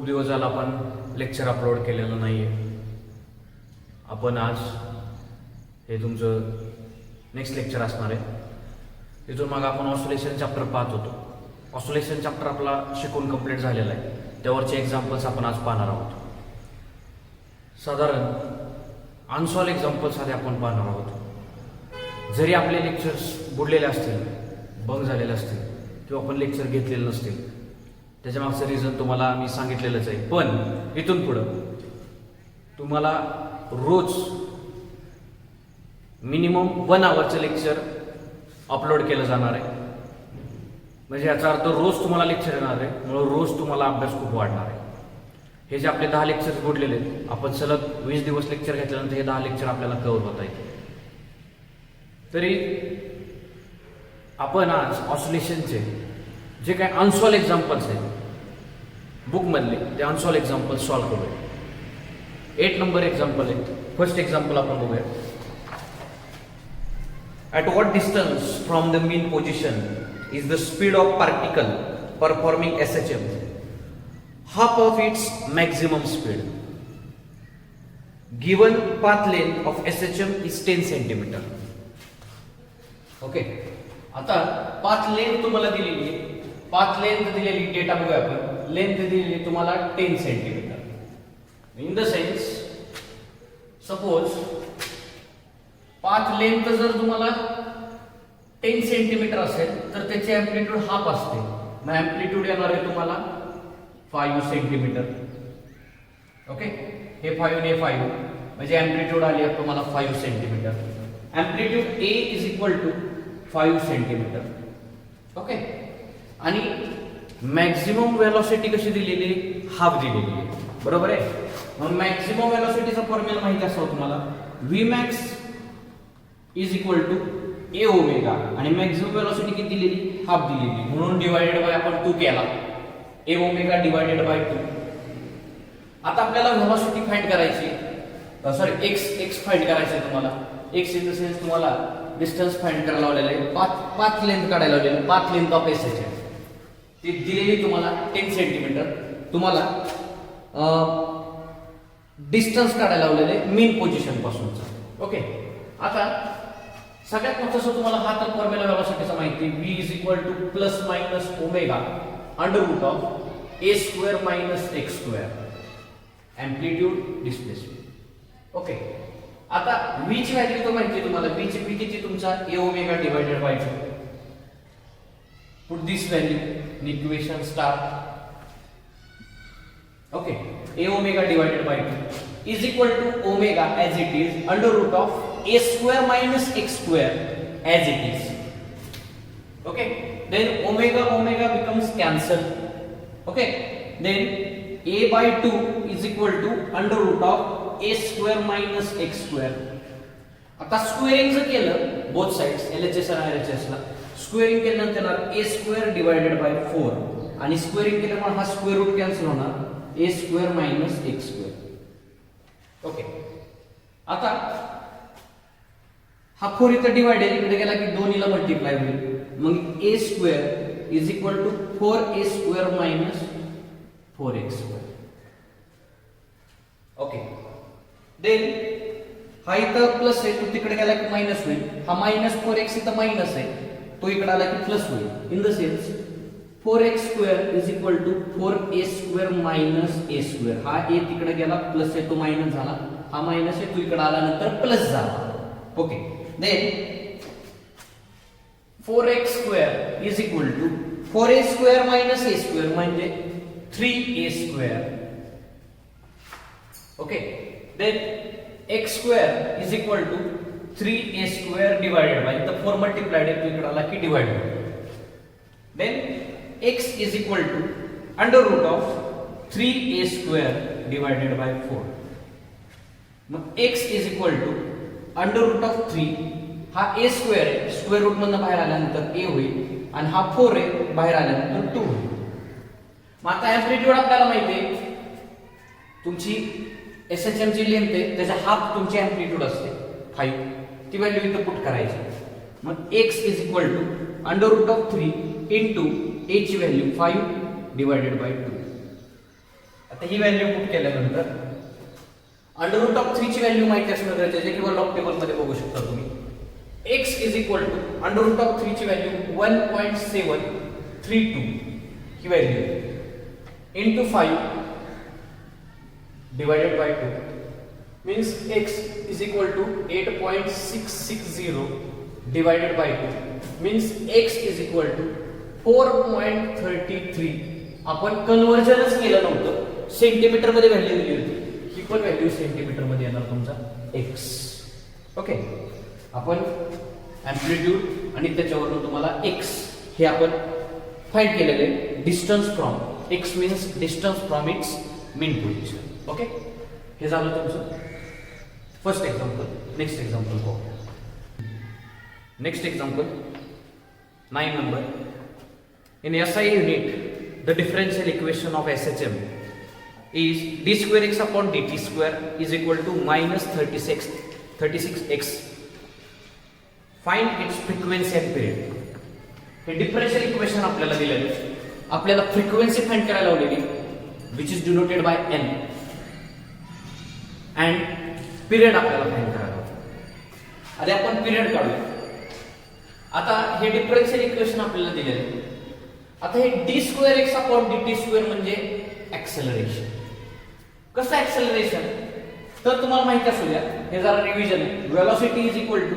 खूप दिवस झाला आपण लेक्चर अपलोड केलेलं नाही आहे. आपण आज हे तुमचं नेक्स्ट लेक्चर असणार आहे. तिथून मग आपण ऑसोलेशन चॅप्टर पाहत होतो. ऑसोलेशन चॅप्टर आपला शिकून कंप्लीट झालेला आहे. त्यावरचे एक्झाम्पल्स आपण आज पाहणार आहोत. साधारण अनसॉल्व एक्झाम्पल्स आधी आपण पाहणार आहोत. जरी आपले लेक्चर्स बुडलेले असतील, बंक झालेले असतील किंवा आपण लेक्चर घेतलेले नसतील, त्याच्या मागचं रिझन तुम्हाला मी सांगितलेलंच आहे. पण इथून पुढं तुम्हाला रोज मिनिमम 1 आवरचं लेक्चर अपलोड केलं जाणार आहे. म्हणजे याचा अर्थ रोज तुम्हाला लेक्चर येणार आहे, म्हणून रोज तुम्हाला अभ्यास खूप वाढणार आहे. हे जे आपले 10 लेक्चर्स बुडलेले आहेत, आपण सलग 20 दिवस लेक्चर घेतल्यानंतर हे 10 लेक्चर आपल्याला कव्हर होत आहेत. तरी आपण आज ऑसोलेशनचे जे काही अनसॉल्व एक्झाम्पल्स आहेत बुकमधले, ते अनसॉल्व एक्झाम्पल सॉल्व्ह करूया. 8 नंबर एक्झाम्पल आहे. फर्स्ट एक्झाम्पल आपण बघूया. At what distance from the mean position is the speed of particle performing SHM? Half of its maximum speed. Given path length of SHM is 10 centimeter. Okay, आता path length तुम्हाला दिलेली आहे. Path length दिलेली data बघूया आपण. Length दिलेली तुम्हाला 10 centimetre. In the sense suppose path length जर तुम्हाला 10 सेंटीमीटर असेल तर त्याची अँप्लिट्यूड हाफ असते. मग अँप्लिट्यूड येणार आहे तुम्हाला 5 सेंटीमीटर. ओके, हे 5 ने 5 म्हणजे अँप्लिट्यूड आली आहे तुम्हाला 5 centimetre. Amplitude A is equal to 5 centimetre. Okay, आणि मॅक्झिमम वेलोसिटी कशी दिलेली? हाफ दिलेली आहे. बरोबर आहे. मग मॅक्झिमम वेलोसिटीचा फॉर्म्युला माहिती असावा तुम्हाला. Vmax is equal to A omega, आणि मॅक्झिमम वेलोसिटी किती दिलेली? हाफ दिलेली, म्हणून डिवाइडेड बाय आपण 2 केला. A omega divided by 2. आता आपल्याला वेलोसिटी फाइंड करायची, सॉरी x फाइंड करायची तुम्हाला. x इन द सेन्स तुम्हाला डिस्टन्स फाइंड करायला लावलेलं आहे. पाथ लेंथ काढायला लावलेलं आहे. पाथ लेंथ ऑफ SHM ती दिलेली तुम्हाला 10 सेंटीमीटर. तुम्हाला डिस्टन्स काढायला लावलेलं आहे मीन पोझिशन पासूनचा. ओके, आता सगळ्यात महत्त्वाचं तुम्हाला हा तर फॉर्म्युला वेलोसिटीचा माहिती. v is equal to plus minus omega under root of a square minus x square amplitude displacement. Okay, आता v ची व्हॅल्यू तर माहिती तुम्हाला. v ची p किती तुमचा a omega divided by 2. Put this value in equation star. Okay, a omega divided by 2 is equal to omega as it is under root of a square minus x square as it is. Okay, then omega becomes cancelled. Okay, then a by 2 is equal to under root of a square minus x square. आता squaring जर केलं both sides LHS आणि RHS ला, squaring केल्यानंतर a square divided by 4, आणि squaring केल्यामुळे हा square route cancel होणार a square minus x square. Okay, आता हा 4 इथं डिवाइडेड इकडे गेला की 2 ला मल्टिप्लाय होईल. मग a square is equal to 4a square minus 4x square. Okay, then हा इथं प्लस आहे, तो तिकडे गेला की मायनस होईल. हा मायनस 4x इथं मायनस आहे, तो इकडे आला की प्लस होईल. In the sense 4x square is equal to 4a square minus a square. हा a तिकडे गेला प्लस आहे, तो मायनस झाला. हा मायनस आहे, तो इकडे आल्यानंतर प्लस झाला. Okay, then 4x square is equal to 4a square minus a square म्हणजे 3a square. Okay, then x square is equal to 3a square divided by the 4 multiplied आहे, तो इकडे आला की divided. Then x is equal to under root of 3a square divided by 4. मग x is equal to under root of 3, हा a square आहे, square root मधनं बाहेर आल्यानंतर a होईल, आणि हा 4 आहे, बाहेर आल्यानंतर 2 होईल. मग आता अँप्लिट्यूड आपल्याला माहिती आहे, तुमची SHM ची लेंथ आहे, त्याचा हाफ तुमची अँप्लिट्यूड असते 5. ती व्हॅल्यू इथं पुट करायची. मग x is equal to under root of 3 into a ची व्हॅल्यू 5 डिवाइडेड बाय 2. आता ही व्हॅल्यू पुट केल्यानंतर अंडर रूट ऑफ 3 ची व्हॅल्यू माहिती असणं गरजेचं आहे किंवा लॉग टेबल मध्ये बघू शकता तुम्ही. x is equal to under root of 3 ची व्हॅल्यू 1.732 ही value into 5 divided by 2 means x is equal to 8.660 divided by 2 means x is equal to 4.33. आपण कन्वर्जनच केलं नव्हतं, सेंटीमीटर मध्ये व्हॅल्यू दिली होती, ही पण व्हॅल्यू सेंटीमीटर मध्ये येणार तुमचा x. ओके, आपण एम्प्लिट्यूड आणि त्याच्यावरून तुम्हाला x हे आपण फाइंड केलेले distance from x means distance from its mean position. Okay, हे झालं तुमचं फर्स्ट एक्झाम्पल. नेक्स्ट एक्झाम्पल पाहू. Next example 9 number. In SI unit, the differential equation of SHM is d square x upon dt square is equal to minus 36x. Find its frequency and period. हे differential equation आपल्याला दिलेलं आहे. आपल्याला frequency find करायला लावलेली which is denoted by n and period आपल्याला find करायला होतं. आधी आपण पिरियड काढूया. आता हे डिफरन्शियल इक्वेशन आपल्याला दिलेलं आहे. आता हे d square x upon dt square म्हणजे ऍक्सेलरेशन. कसं ऍक्सेलरेशन तर तुम्हाला माहिती असू द्या, हे जरा रिव्हिजन आहे. Velocity is equal to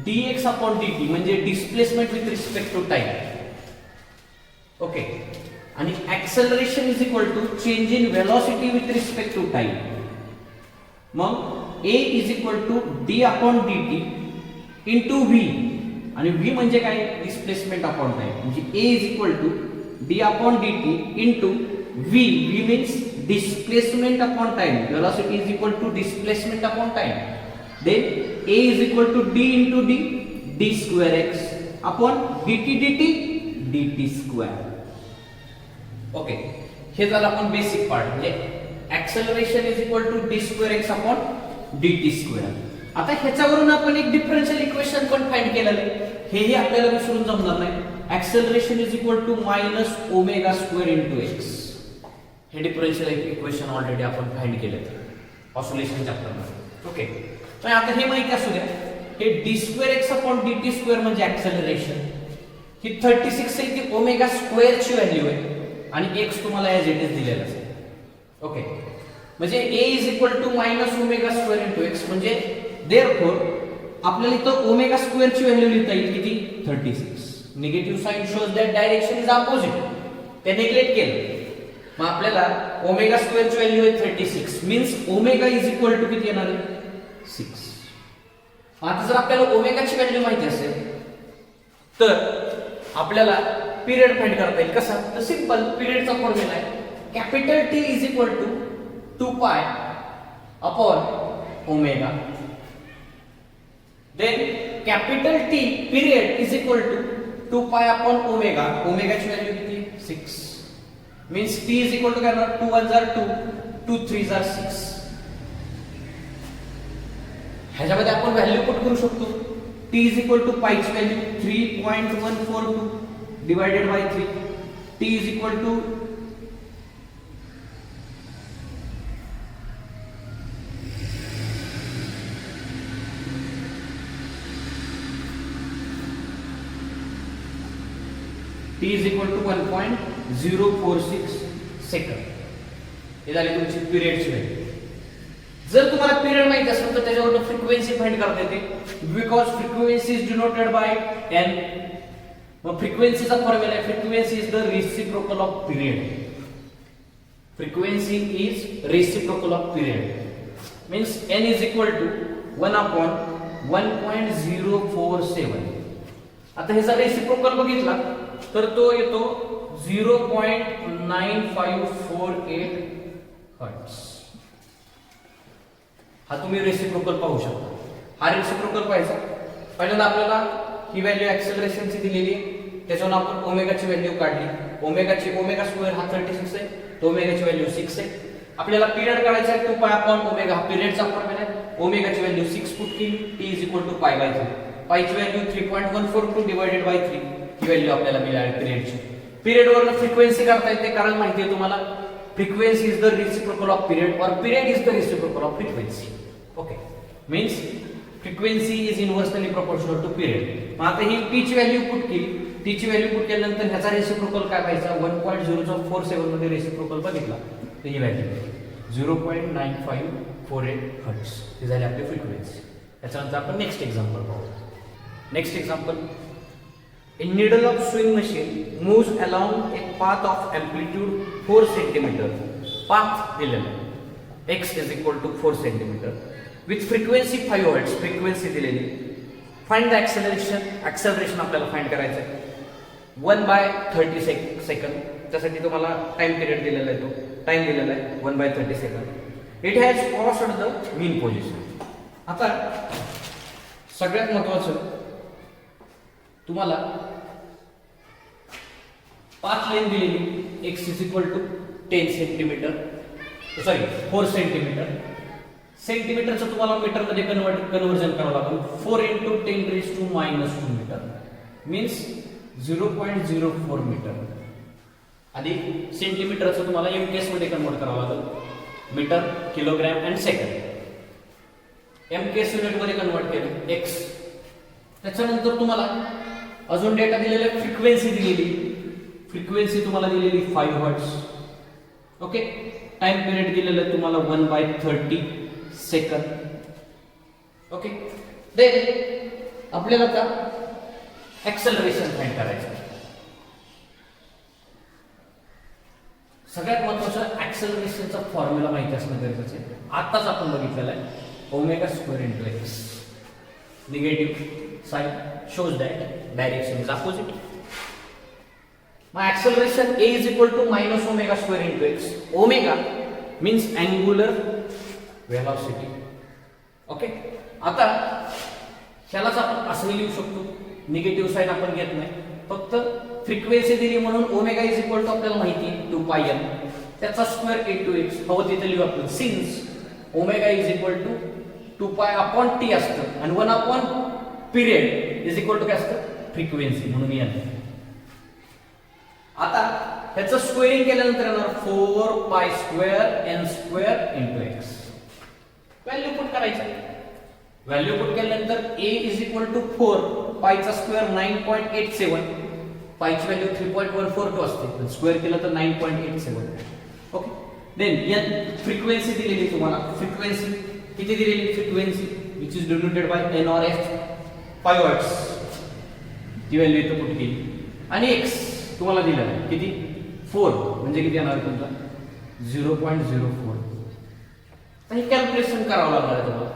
dx upon dt म्हणजे displacement with respect to time. Okay, आणि acceleration is equal to change in velocity with respect to time. मग a is equal to d upon dt into v, आणि v म्हणजे काय, displacement upon time. म्हणजे a is equal to d upon dt into v. v means displacement upon time. Velocity is equal to displacement upon time. Then a is equal to d into d, d square x upon dt dt dt square. Okay, हे झालं आपण basic part. म्हणजे acceleration is equal to d square x upon dt square. आता ह्याच्यावरून आपण एक differential equation पण find केलेलं आहे. हेही आपल्याला विसरून जमणार नाही. Acceleration is equal to minus omega square into x. हे डिफरन्शियल इक्वेशन ऑलरेडी आपण फाइंड केलं ऑसिलेशन चॅप्टरमध्ये. ओके, तर आता हे माहिती असू द्या, हे d square x upon dt square म्हणजे ऍक्सेलरेशन. ही 36 आहे ती ओमेगा स्क्वेअरची व्हॅल्यू आहे आणि x तुम्हाला ऍज इट इज दिलेला असेल. ओके, म्हणजे a is equal to minus omega square into x. म्हणजे देअरफॉर आपल्याला इथं ओमेगा स्क्वेअरची व्हॅल्यू लिहिता येईल किती, 36. Negative sign shows that direction is opposite. ते निग्लेक्ट केलं. मग आपल्याला ओमेगा स्क्वेअरची व्हॅल्यू आहे 36 means omega is equal to किती येणार आहे, 6. आता जर आपल्याला ओमेगाची व्हॅल्यू माहिती असेल तर आपल्याला पिरियड फाइंड करता येईल. कसा, तर सिंपल पिरियडचा फॉर्म्युला आहे capital T is equal to 2 pi upon omega. Then capital T period is equal to 2 pi upon omega. ओमेगाची व्हॅल्यू किती, 6 means T is equal to काय होणार, 2 1 जार 2, 2 3 जार 6. ह्याच्यामध्ये आपण व्हॅल्यू पुट करू शकतो. T इज इक्वल टू पायची value 3.142 divided by 3. T is equal to T is equal to 1.046 second. हे झाली तुमची पिरियडची व्हॅल्यू. जर तुम्हाला पिरियड माहिती असेल तर त्याच्यावरून फ्रिक्वेन्सी फाइंड करता येते. Because frequency is denoted by n. मग फ्रिक्वेन्सीचा फॉर्म्युला आहे, frequency is the reciprocal of period. Frequency is reciprocal of period means n is equal to 1 upon 1.047. आता ह्याचा रेसिप्रोकल बघितला तर तो येतो 0.9548 हर्ट्ज. हा तुम्ही रेसिप्रोकल पाहू शकता. हा रेसिप्रोकल पाहायचा. पहिल्यांदा आपल्याला ही व्हॅल्यू ऍक्सेलरेशनची दिलेली आहे, त्याच्यावर आपण ओमेगाची व्हॅल्यू काढली. ओमेगा स्क्वेअर हा 36 आहे, तो ओमेगाची व्हॅल्यू 6 आहे. आपल्याला पिरियड काढायचा आहे 2 पाय अपॉन ओमेगा. हा पिरियडचा फॉर्म्युला आहे. ओमेगाची व्हॅल्यू 6 पुट केली. T is equal to pi by 3. पायची व्हॅल्यू 3.142 डिवायडेड बाय 3 ही व्हॅल्यू आपल्याला मिळाली पिरियडची. पिरियड वरून फ्रिक्वेन्सी काढता येते कारण माहिती आहे तुम्हाला frequency is the reciprocal of period or period is the reciprocal of frequency. Okay, means frequency is inversely proportional to period. मग आता ही t ची व्हॅल्यू पुट केली, t ची व्हॅल्यू पुट केल्यानंतर ह्याचा रेसिप्रोकल काय व्हायचा 1.047 मध्ये रेसिप्रोकल बघितला तर ही व्हॅल्यू 0.9548 हर्ट्ज ही झाली आपली फ्रिक्वेन्सी. त्याच्यानंतर आपण नेक्स्ट एक्झाम्पल पाहू. Next example, a needle of sewing machine moves along a path of amplitude 4 cm. Path दिलेला x is equal to 4 cm with frequency 5 Hz. frequency दिलेली. Find the acceleration. acceleration आपल्याला find करायचं आहे 1/30 second. त्यासाठी तुम्हाला time period दिलेला आहे, तो टाइम दिलेला आहे 1/30 second. It has crossed the mean position. आता सगळ्यात महत्त्वाचं तुम्हाला पाथ लेंथ दिलेली x is equal to 10 centimetre, sorry 4 centimetre. सेंटीमीटरचं तुम्हाला मीटर मध्ये कन्वर्जन करावं लागेल. 4 × 10⁻² मीटर मीन्स 0.04 मीटर. आधी सेंटीमीटरचं तुम्हाला एमकेएस मध्ये कन्वर्ट करावं लागेल, metre, kilogram and second. MKS unit मध्ये कन्वर्ट केलं x. त्याच्यानंतर तुम्हाला अजून डेटा दिलेला आहे, फ्रिक्वेन्सी दिलेली. फ्रिक्वेन्सी तुम्हाला दिलेली 5 हर्ट्ज. ओके, टाइम पिरियड दिलेलं आहे तुम्हाला 1/30 सेकंद. ओके, देन आपल्याला आता ऍक्सेलरेशन फाइंड करायचं. सगळ्यात महत्त्वाचं ऍक्सेलरेशनचा फॉर्म्युला माहिती असणं गरजेचं आहे. आताच आपण बघितलेला आहे ω² × x. Negative sign shows that direction is opposite. My acceleration a is equal to -ω² × x. Omega means angular velocity. Okay, आता ह्यालाच आपण असं लिहू शकतो, निगेटिव्ह साइन आपण घेत नाही, फक्त फ्रिक्वेन्सी दिली म्हणून ओमेगा इज इक्वल टू आपल्याला माहिती आहे 2πn, त्याचा स्क्वेअर × x हवं तिथे लिहू आपण. Since omega is equal to 2π/t असतं आणि 1 पिरियड इज इक्वल टू काय असतं फ्रिक्वेन्सी म्हणून येणार. आता ह्याचं स्क्वेअरिंग केल्यानंतर येणार 4π² n² × x. व्हॅल्यू पुट करायचं. व्हॅल्यू पुट केल्यानंतर a इज इक्वल टू 4 पायचा स्क्वेअर 9.87, पायची व्हॅल्यू 3.142 असते, स्क्वेअर केलं तर 9.87. ओके, देन n फ्रिक्वेन्सी दिलेली तुम्हाला. फ्रिक्वेन्सी किती दिलेली? Frequency which is denoted by n or f 5 hertz. ती व्हॅल्यू इथं पुट केली आणि x तुम्हाला दिला आहे किती 4 म्हणजे किती येणार तुमचा 0.04. तर हे कॅल्क्युलेशन करावं लागणार आहे तुम्हाला.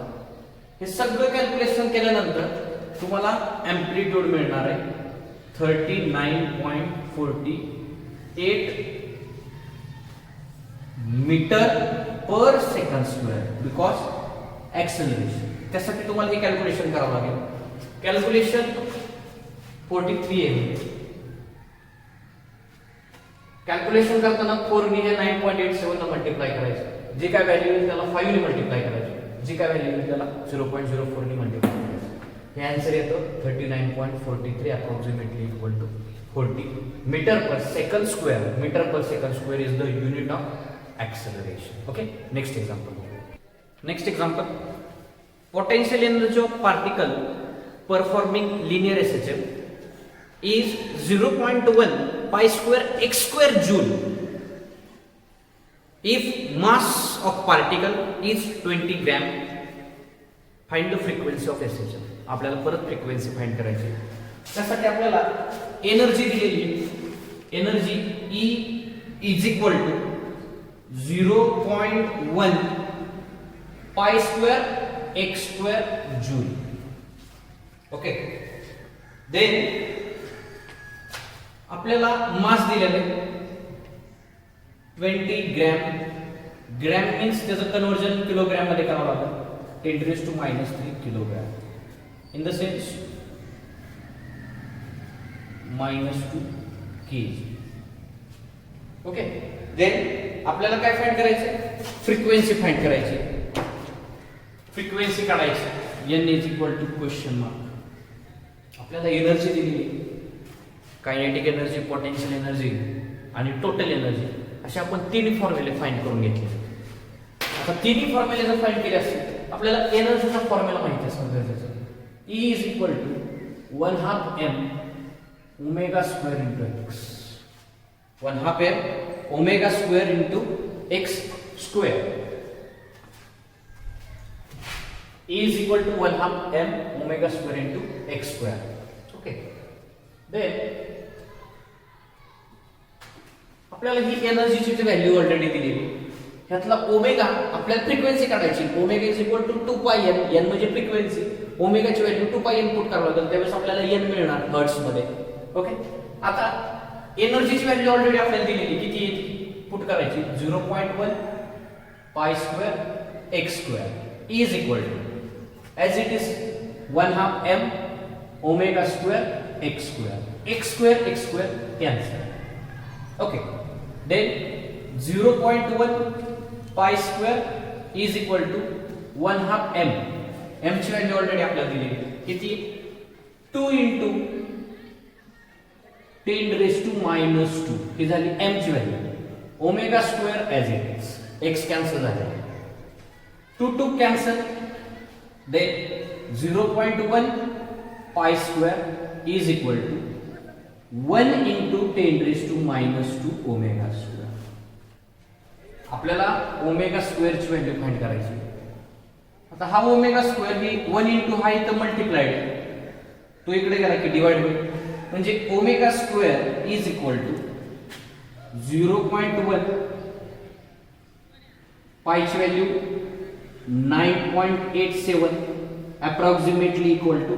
हे सगळं कॅल्क्युलेशन केल्यानंतर तुम्हाला अँप्लिट्यूड मिळणार आहे 39.48 metre per second square because acceleration. त्यासाठी तुम्हाला हे कॅल्क्युलेशन करावं लागेल. कॅल्क्युलेशन 43 आहे. कॅल्क्युलेशन करताना 4 ने 9.87 ला मल्टिप्लाय करायचं. जे काय व्हॅल्यू येईल त्याला 5 ने मल्टिप्लाय करायचं. जे काय व्हॅल्यू येईल त्याला 0.04 ने मल्टिप्लाय करायचं. हे आन्सर येतो 39.43 approximately equal to 40 metre per second square. Metre per second square is the unit of acceleration. Okay, next example. Next example, potential energy of particle performing linear SHM is 0.1 π² x² joule if mass of particle is 20 gram. Find the frequency of SHM. आपल्याला परत frequency find करायची. त्यासाठी आपल्याला energy दिलेली, energy E is equal to 0.1 π² x² joule. Okay, then आपल्याला mass दिलेलं आहे 20 gram. Gram means त्याचं कन्वर्जन किलोग्रॅम मध्ये करावं लागेल 10⁻³ kilogram. In the sense -2 kg. Okay, then आपल्याला काय फाइंड करायचं? फ्रिक्वेन्सी फाइंड करायची. फ्रिक्वेन्सी काढायची. n is equal to question mark. आपल्याला एनर्जी दिली, कायनेटिक एनर्जी, पोटेन्शियल एनर्जी आणि टोटल एनर्जी. असे आपण तिन्ही फॉर्म्युले फाइंड करून घेतले. आता तिन्ही फॉर्म्युले जर फाइंड केले असतील आपल्याला एनर्जीचा फॉर्म्युला माहिती असणं गरजेचं आहे. E is equal to 1/2 m omega square into x. 1/2 m omega square into x square. E is equal to 1/2 m omega square into x square. Okay. Then आपल्याला ही एनर्जीची जी व्हॅल्यू ऑलरेडी दिलेली ह्यातला ओमेगा आपल्याला frequency काढायची. Omega is equal to 2 पाय n. n म्हणजे frequency. ओमेगाची value 2 पाय n put करावं लागेल त्यावेळेस आपल्याला n मिळणार हर्ट्झ मध्ये. ओके. आता एनर्जीची व्हॅल्यू ऑलरेडी आपल्याला दिलेली किती येते पुट करायची 0.1 pi square x square. E is equal to as it is 1/2 m omega square x square. X square cancel. Okay. Then 0.1 pi square is equal to 1/2 m. m ची value already आपल्याला दिलेली किती 2 into 10 raised to -2 ही झाली m ची value. Omega square as it is. x cancel झाले 2 cancel. Then 0.1 pi square is equal to 1 into 10 raised to -2 omega square. आपल्याला omega square ची value find करायची. आता हा ओमेगा स्क्वेअर ही 1 into हा इथं मल्टिप्लाइड आहे तो इकडे गेला की डिवाइड होईल म्हणजे omega square is equal to 0.1 pi ची value 9.87 approximately equal to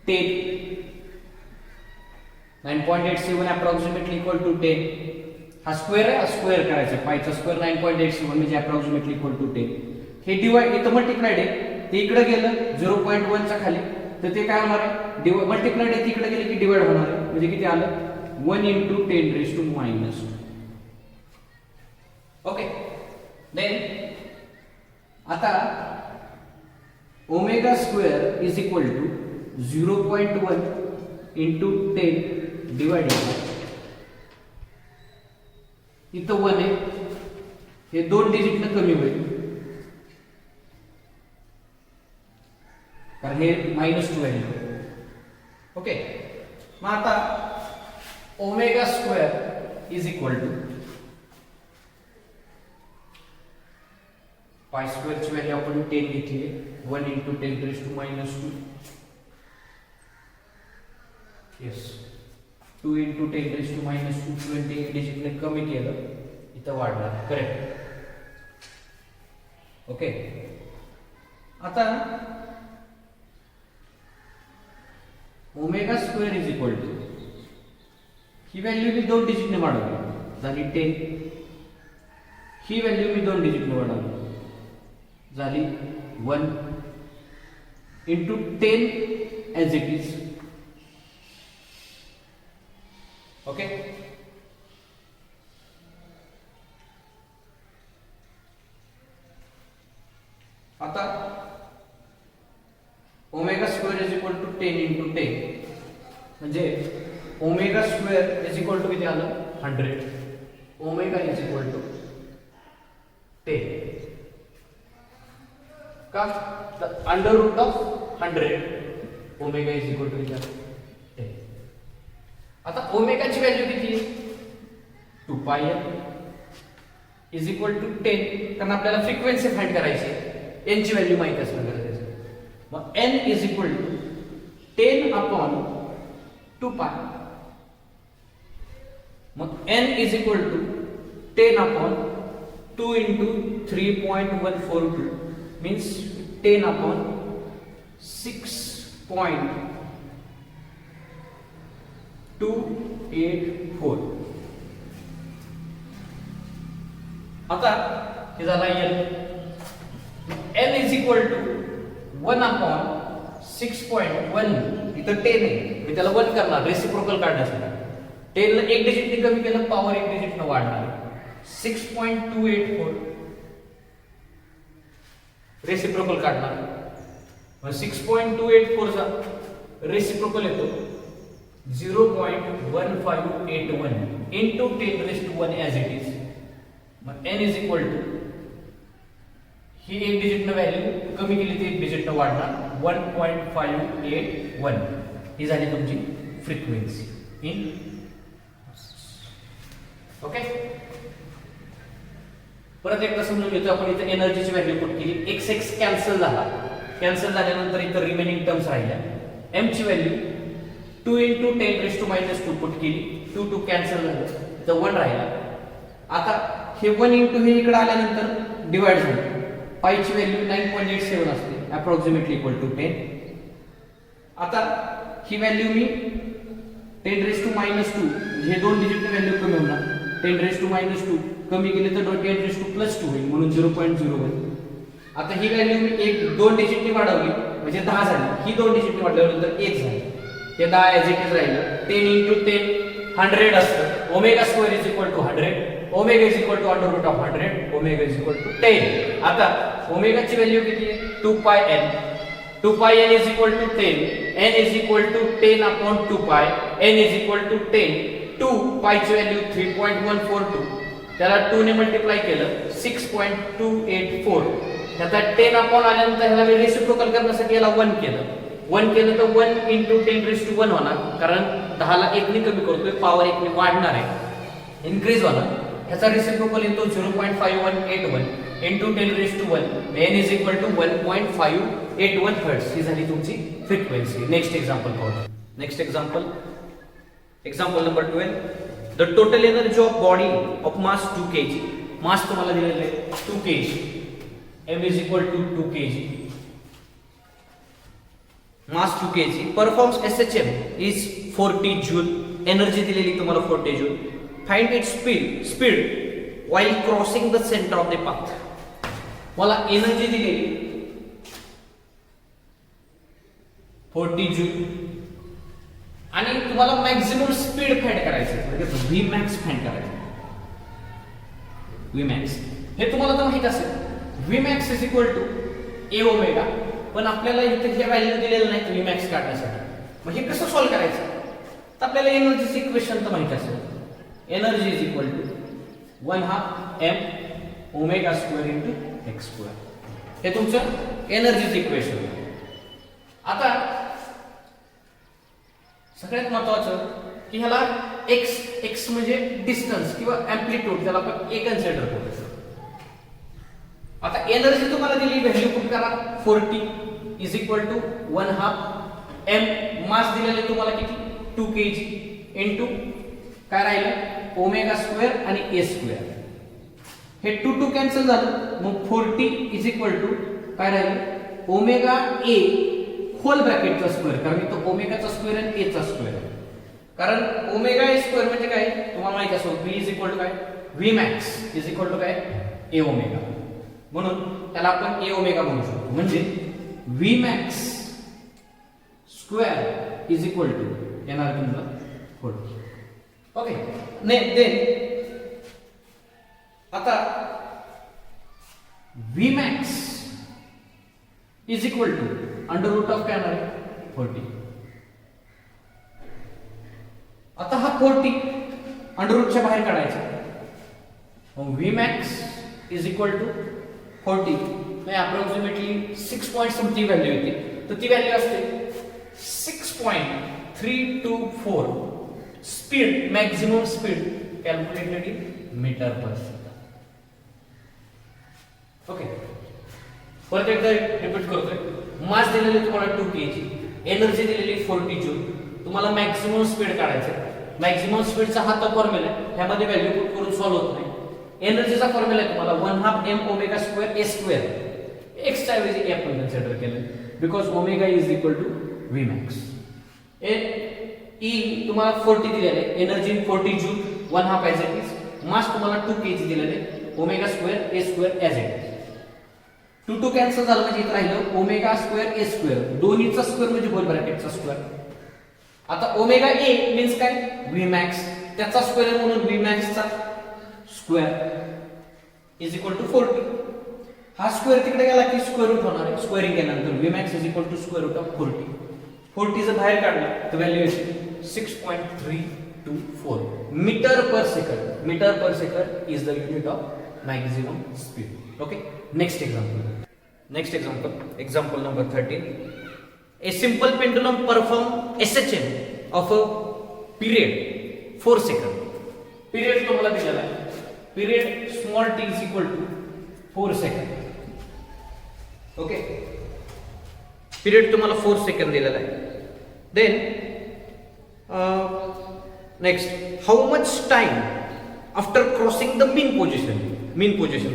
10. 9.87 approximately equal to 10. हा स्क्वेअर आहे स्क्वेअर करायचा पायचा स्क्वेअर 9.87 म्हणजे approximately equal to 10. हे डिवाइड इथं मल्टिप्लाइड आहे ते इकडे गेलं 0.1 च्या खाली तर ते काय होणार आहे मल्टिप्लाइड आहे तिकडे गेले की डिवाइड होणार आहे म्हणजे किती आलं 1 into 10 raised to -2. Okay. Then आता omega square is equal to 0.1 into 10 divided इथं 1 आहे हे 2 डिजिटनं कमी होईल कारण हे -2 व्हॅल्यू. ओके. मग आता omega square is equal to pi square ची व्हॅल्यू आपण 10 घेतली 1 into 10 raised to -2. Yes 2 into 10 raised to -2 20 डिजिटने कमी केलं इथं वाढणार करेक्ट. ओके. आता omega square is equal to ही व्हॅल्यू मी 2 डिजिटने वाढवली झाली 10. ही व्हॅल्यू मी 2 डिजिटने वाढवली झाली 1 into 10 as it is. Okay. आता omega square is equal to 10 into 10 म्हणजे omega square is equal to किती आलं 100. ओमेगा इज इक्वल टू 10 का the under root of 100 omega is equal to 10. आता ओमेगा ची व्हॅल्यू किती आहे 2 पाय इज इक्वल टू 10 कारण आपल्याला फ्रिक्वेन्सी फाइंड करायची आहे n ची व्हॅल्यू माहित असणं गरजेचं आहे. मग n is equal to 10 upon 2 pi. मग n is equal to 10 upon 2 into 3.142 means 10 upon 6.284. आता हे झाला n is equal to 1 upon 6.1 इथं 10 आहे मी त्याला 1 करणार रेसिप्रोकल काढण्यासाठी 10 ला 1 डिजिटने कमी केलं पॉवर 1 डिजिटने वाढणार 6.284 रेसिप्रोकल काढणार मग 6.284 चा रेसिप्रोकल येतो 0.1581 into 10 raised to 1 as it is. मग n इज इक्वल टू ही एक डिजिट न व्हॅल्यू कमी केली ती एक डिजिट न वाढणार 1.581 ही झाली तुमची फ्रिक्वेन्सी इन ओके. परत एकदा समजून घेतो आपण इथे एनर्जीची व्हॅल्यू पुट केली x कॅन्सल झाला. कॅन्सल झाल्यानंतर इथं रिमेनिंग टर्म्स राहिल्या. m ची value 2 into 10 raised to minus 2 put केली 2 कॅन्सल झालं तर 1 राहिला. आता हे 1 into हे इकडे आल्यानंतर डिवाइड झालं. पाईची व्हॅल्यू 9.87 असते अप्रॉक्सिमेटली इक्वल टू 10. आता ही व्हॅल्यू मी 10 raised to minus 2 हे दोन डिजिटची व्हॅल्यू कमी होणार. 10 raised to minus 2 कमी केली तर 10 raised to plus 2 होईल म्हणून 0.01. आता ही व्हॅल्यू मी एक दोन डिजिटनी वाढवली म्हणजे 10 झाली. ही दोन डिजिटनी वाढल्यानंतर 1 झाली. ते 10 ॲज इट इज राहिलं. 10 into 10 100 असतं. Omega square is equal to 100. Omega is equal to under root of 100. Omega is equal to 10. आता ओमेगाची व्हॅल्यू किती आहे 2 n. 2 n is equal to 10. n is equal to 10 upon 2 n is equal to 10. 2 ची value 3.142. त्याला 2 ने multiply केलं 6.284. त्याचा 10 upon आल्यानंतर ह्याला मी रेसिप्रोकल करण्यासाठी याला 1 केलं. 1 केलं तर 1 into 10 raised to 1 होणार कारण 10 ला 1 ने कमी करतोय पॉवर 1 ने वाढणार आहे इनक्रीज होणार. ह्याचा रेसिप्रोकल येतो 0.5181 into 10 raised to 1. n is equal to 1.581 hertz. ही झाली तुमची फ्रिक्वेन्सी. नेक्स्ट एक्झाम्पल पाहू. Next example number 12. The total energy of body of mass 2 kg. मास तुम्हाला दिलेलं आहे 2 kg. m is equal to 2 kg. Mass 2 kg performs SHM is 40 joule. Energy दिलेली तुम्हाला 40 joule. Find its speed while crossing the center of the path. मला energy दिलेली 40 joule आणि तुम्हाला maximum speed find करायचं म्हणजे Vmax फाइंड करायचं. Vmax हे तुम्हाला तर माहित असेल. Vmax is equal to a omega. पण आपल्याला इथे हे व्हॅल्यू दिलेलं नाही Vmax काढण्यासाठी. मग हे कसं सॉल्व्ह करायचं तर आपल्याला एनर्जीचं इक्वेशन तर माहित असेल. Energy is equal to 1/2 m omega square into x square. हे तुमचं एनर्जीचं इक्वेशन. आता सगळ्यात महत्वाचं की ह्याला x म्हणजे डिस्टन्स किंवा एम्प्लिट्यूड त्याला आपण a कन्सिडर करू. आता एनर्जी तुम्हाला दिली व्हॅल्यू पुट करा 40 इज इक्वल टू 1/2 m. मास दिलेले तुम्हाला किती 2 kg इंटू काय राहिलं ओमेगा स्क्वेअर आणि a स्क्वेअर. हे 2 कॅन्सल झालं मग 40 इज इक्वल टू काय राहिलं ओमेगा a होल ब्रॅकेटचा स्क्वेअर कारण इथं ओमेगाचा स्क्वेअर आणि a चा स्क्वेअर आहे. कारण ओमेगा a स्क्वेअर म्हणजे काय तुम्हाला माहिती असेल v इज इक्वल टू काय Vmax इज इक्वल टू काय a ओमेगा. म्हणून त्याला आपण a ओमेगा म्हणू शकतो. म्हणजे Vmax square is equal to येणार तुम्हाला 40. ओके. देन आता Vmax is equal to under root of काय आहे 40. आता हा 40 अंडर रूटच्या बाहेर काढायचा. मग Vmax इज इक्वल टू 40 म्हणजे अप्रॉक्सिमेटली 6 पॉइंट समथिंग व्हॅल्यू येते. तर ती व्हॅल्यू असते 6.324 speed maximum speed calculated in metre per second. Okay. परत एकदा रिपीट करतोय. मास दिलेले तुम्हाला 2 kg. एनर्जी दिलेली 40 जूल. तुम्हाला मॅक्सिमम स्पीड काढायचं. मॅक्सिमम स्पीडचा हा तो फॉर्म्युला आहे. ह्यामध्ये व्हॅल्यू पुट करून सॉल्व्ह होत नाही. एनर्जीचा फॉर्म्युला आहे तुम्हाला 1/2 m omega square a square. x च्या ऐवजी a आपण कन्सिडर केलं because omega is equal to Vmax. E तुम्हाला 40 दिलेले आहे. Energy 40 joule 1/2 as it is. Mass तुम्हाला 2 kg दिलेले आहे. Omega square a square as it is. 2 cancel झालं म्हणजे इथे राहिलं ओमेगा स्क्वेअर a स्क्वेअर. दोन्हीचा स्क्वेअर म्हणजे होल ब्रॅकेटचा स्क्वेअर. आता ओमेगा a मीन्स काय Vmax त्याचा स्क्वेअर म्हणून Vmax चा स्क्वेअर इज इक्वल टू 40. हा स्क्वेअर तिकडे गेला की स्क्वेअर रूट होणार आहे. स्क्वेअरिंग केल्यानंतर Vmax is equal to square root of 40. 40 जर बाहेर काढला तर व्हॅल्यू येते 6.3 4 metre per second. Metre per second is the unit of maximum speed. Okay, next example number 13. A simple pendulum perform SHM of a period 4 seconds. Period तुम्हाला दिलेला आहे. Period small t is equal to 4 seconds. Okay, period तुम्हाला 4 second दिलेला आहे. Then next, how much time after crossing the mean position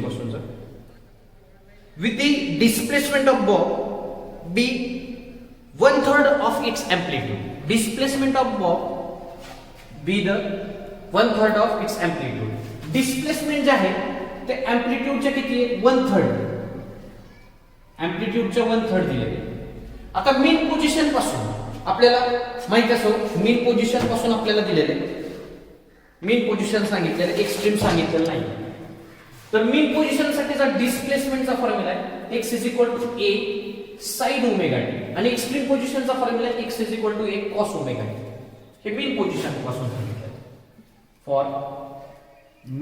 पासूनचा with the displacement of bob be 1/3 of its amplitude. Displacement of bob be the 1/3 of its amplitude. Displacement जे आहे ते amplitudeच्या किती आहे? 1/3. amplitudeच्या 1/3 दिले. आता मीन पोझिशन पासून आपल्याला माहित असो, मीन पोझिशन पासून आपल्याला दिलेले मीन पोझिशन सांगितलेलं, एक्स्ट्रीम सांगितलेलं नाही. तर मीन पोझिशन साठीचा डिस्प्लेसमेंटचा फॉर्म्युला आहे x is equal to a sin omega t आणि एक्स्ट्रीम पोझिशनचा फॉर्म्युला आहे x is equal to a cos omega t. हे मीन पोझिशन पासून सांगितलं for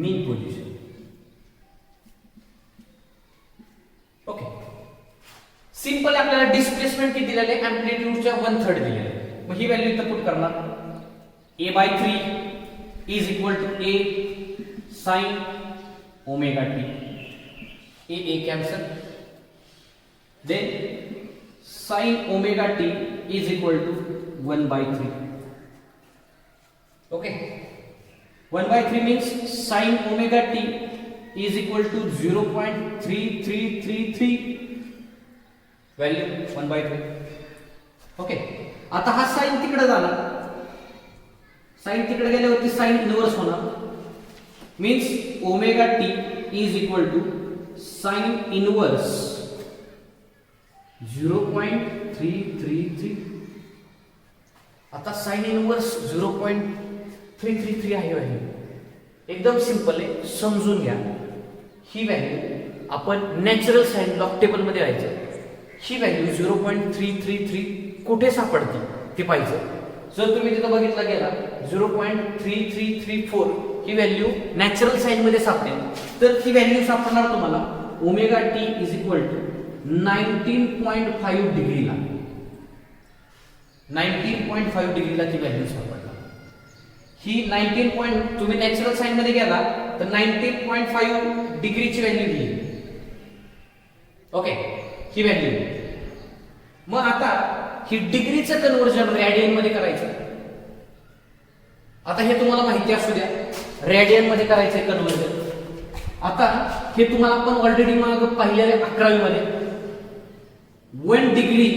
mean position. Okay, simple आपल्याला डिस्प्लेसमेंट किती दिलेले आहे? एम्प्लिट्यूडच्या 1/3 दिलेले आहे. मग ही व्हॅल्यू इथं पुट करणार. a/3 is equal to a sin omega t. A cancel. Then sin omega T is equal to 1/3. Okay, 1/3 means sin omega T is equal to 0.3333 value 1/3. Okay, आता हा साइन तिकडे झाला. साइन तिकडे गेल्यावरती sine inverse होणार. Means omega T is equal to sine inverse 0.333. आता sign inverse 0.333 आहे. एकदम सिंपल आहे, समजून घ्या. ही व्हॅल्यू आपण नॅचरल साइन लॉग टेबल मध्ये व्हायचं. ही व्हॅल्यू 0.333 कुठे सापडते ते पाहिजे. जर तुम्ही तिथं बघितलं गेला 0.3334 ही व्हॅल्यू नॅचरल साइन मध्ये सापडेल, तर ही व्हॅल्यू सापडणार तुम्हाला omega T is equal to 19.5 डिग्रीला. 19.5 डिग्रीला ती व्हॅल्यू सापडणार. ही 19. तुम्ही नॅचरल साइन मध्ये गेला तर 19.5 डिग्रीची व्हॅल्यू घेईल. ओके, ही व्हॅल्यू. मग आता ही डिग्रीचं कन्व्हर्जन रॅडियन मध्ये करायचं. आता हे तुम्हाला माहिती असू द्या, रॅडियन मध्ये करायचंय कन्व्हर्जन. आता हे तुम्हाला आपण ऑलरेडी माग पाहिलेले 11वी मध्ये 1 degree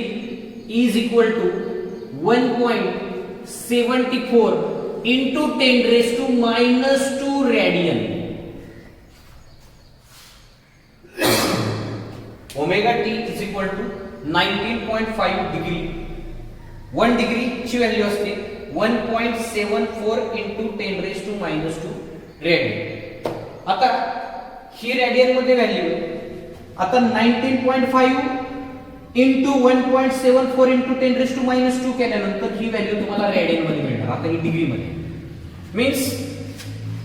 is equal to 1.74 into 10⁻⁻² radian. Omega T is equal to 19.5 degree. 1 degree ची व्हॅल्यू असते 1.74 into 10⁻² रेडियन. आता ही रेडियन मध्ये व्हॅल्यू आहे. आता 19.5 into 1.74 into 10⁻² केल्यानंतर ही व्हॅल्यू तुम्हाला रेडियन मध्ये मिळणार. आता ही डिग्री मध्ये मीन्स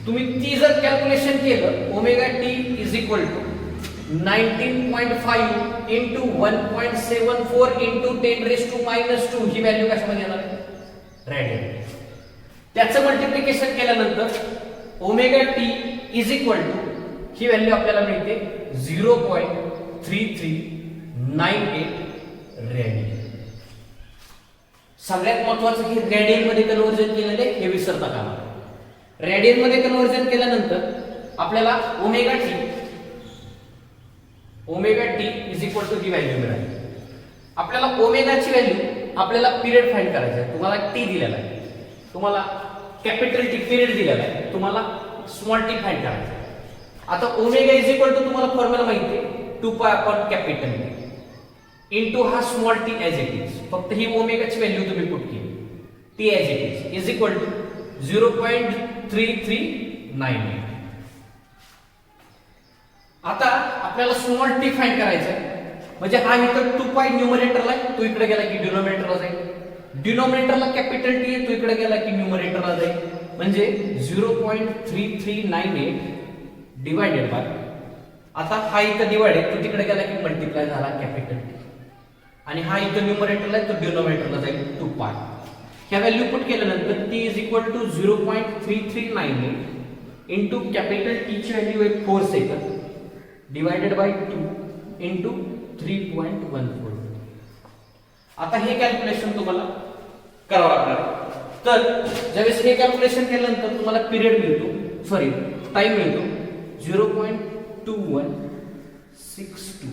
तुम्ही ती जर कॅल्क्युलेशन केलं, omega T is equal to 19.5 into 1.74 into 10⁻² ही व्हॅल्यू कशामध्ये येणार आहे? रेडियन. त्याचं मल्टिप्लिकेशन केल्यानंतर omega T is equal to ही व्हॅल्यू आपल्याला मिळते 0.3398 रेडियन. सगळ्यात महत्वाचं की रेडियन मध्ये कन्व्हर्जन केलेले हे विसरता कामा. रेडियन मध्ये कन्व्हर्जन केल्यानंतर आपल्याला omega T is equal to ही व्हॅल्यू मिळाली. आपल्याला ओमेगाची व्हॅल्यू आपल्याला पिरियड फाइंड करायचा आहे. तुम्हाला टी दिलेला आहे, तुम्हाला कॅपिटल टी पिरियड दिलेला आहे, तुम्हाला स्मॉल टी फाइंड करायचा आहे. आता ओमेगा इज इक्वल टू तुम्हाला फॉर्म्युला माहिती आहे 2π/कॅपिटल टी इनटू हा small t as it is. फक्त ही ओमेगाची व्हॅल्यू तुम्ही पुट केली, t as it is equal to 0.3398. आता आपल्याला स्मॉल टी फाइंड करायचा आहे. म्हणजे हा इथं 2π न्यूमरेटरला आहे, तो इकडे गेला की डिनोमिनेटरला जाईल. डिनोमिनेटरला कॅपिटल टी आहे, तो इकडे गेला की न्यूमरेटरला जाईल. म्हणजे 0.3398 डिवायडेड बाय, आता हा इथं डिवाइड आहे, तो तिकडे गेला की मल्टिप्लाय झाला कॅपिटल टी, आणि हा इथं न्यूमरेटरला आहे, तो डिनोमिनेटरला जाईल 2 पाय. ह्या व्हॅल्यू पुट केल्यानंतर t is equal to 0.3398 into capital t ची व्हॅल्यू आहे 4 सेकंद डिवायडेड बाय 2 इंटू 3.14. आता हे कॅल्क्युलेशन तुम्हाला करावं लागणार. तर ज्यावेळेस हे कॅल्क्युलेशन केल्यानंतर तुम्हाला पिरियड मिळतो, सॉरी टाइम मिळतो 0.2162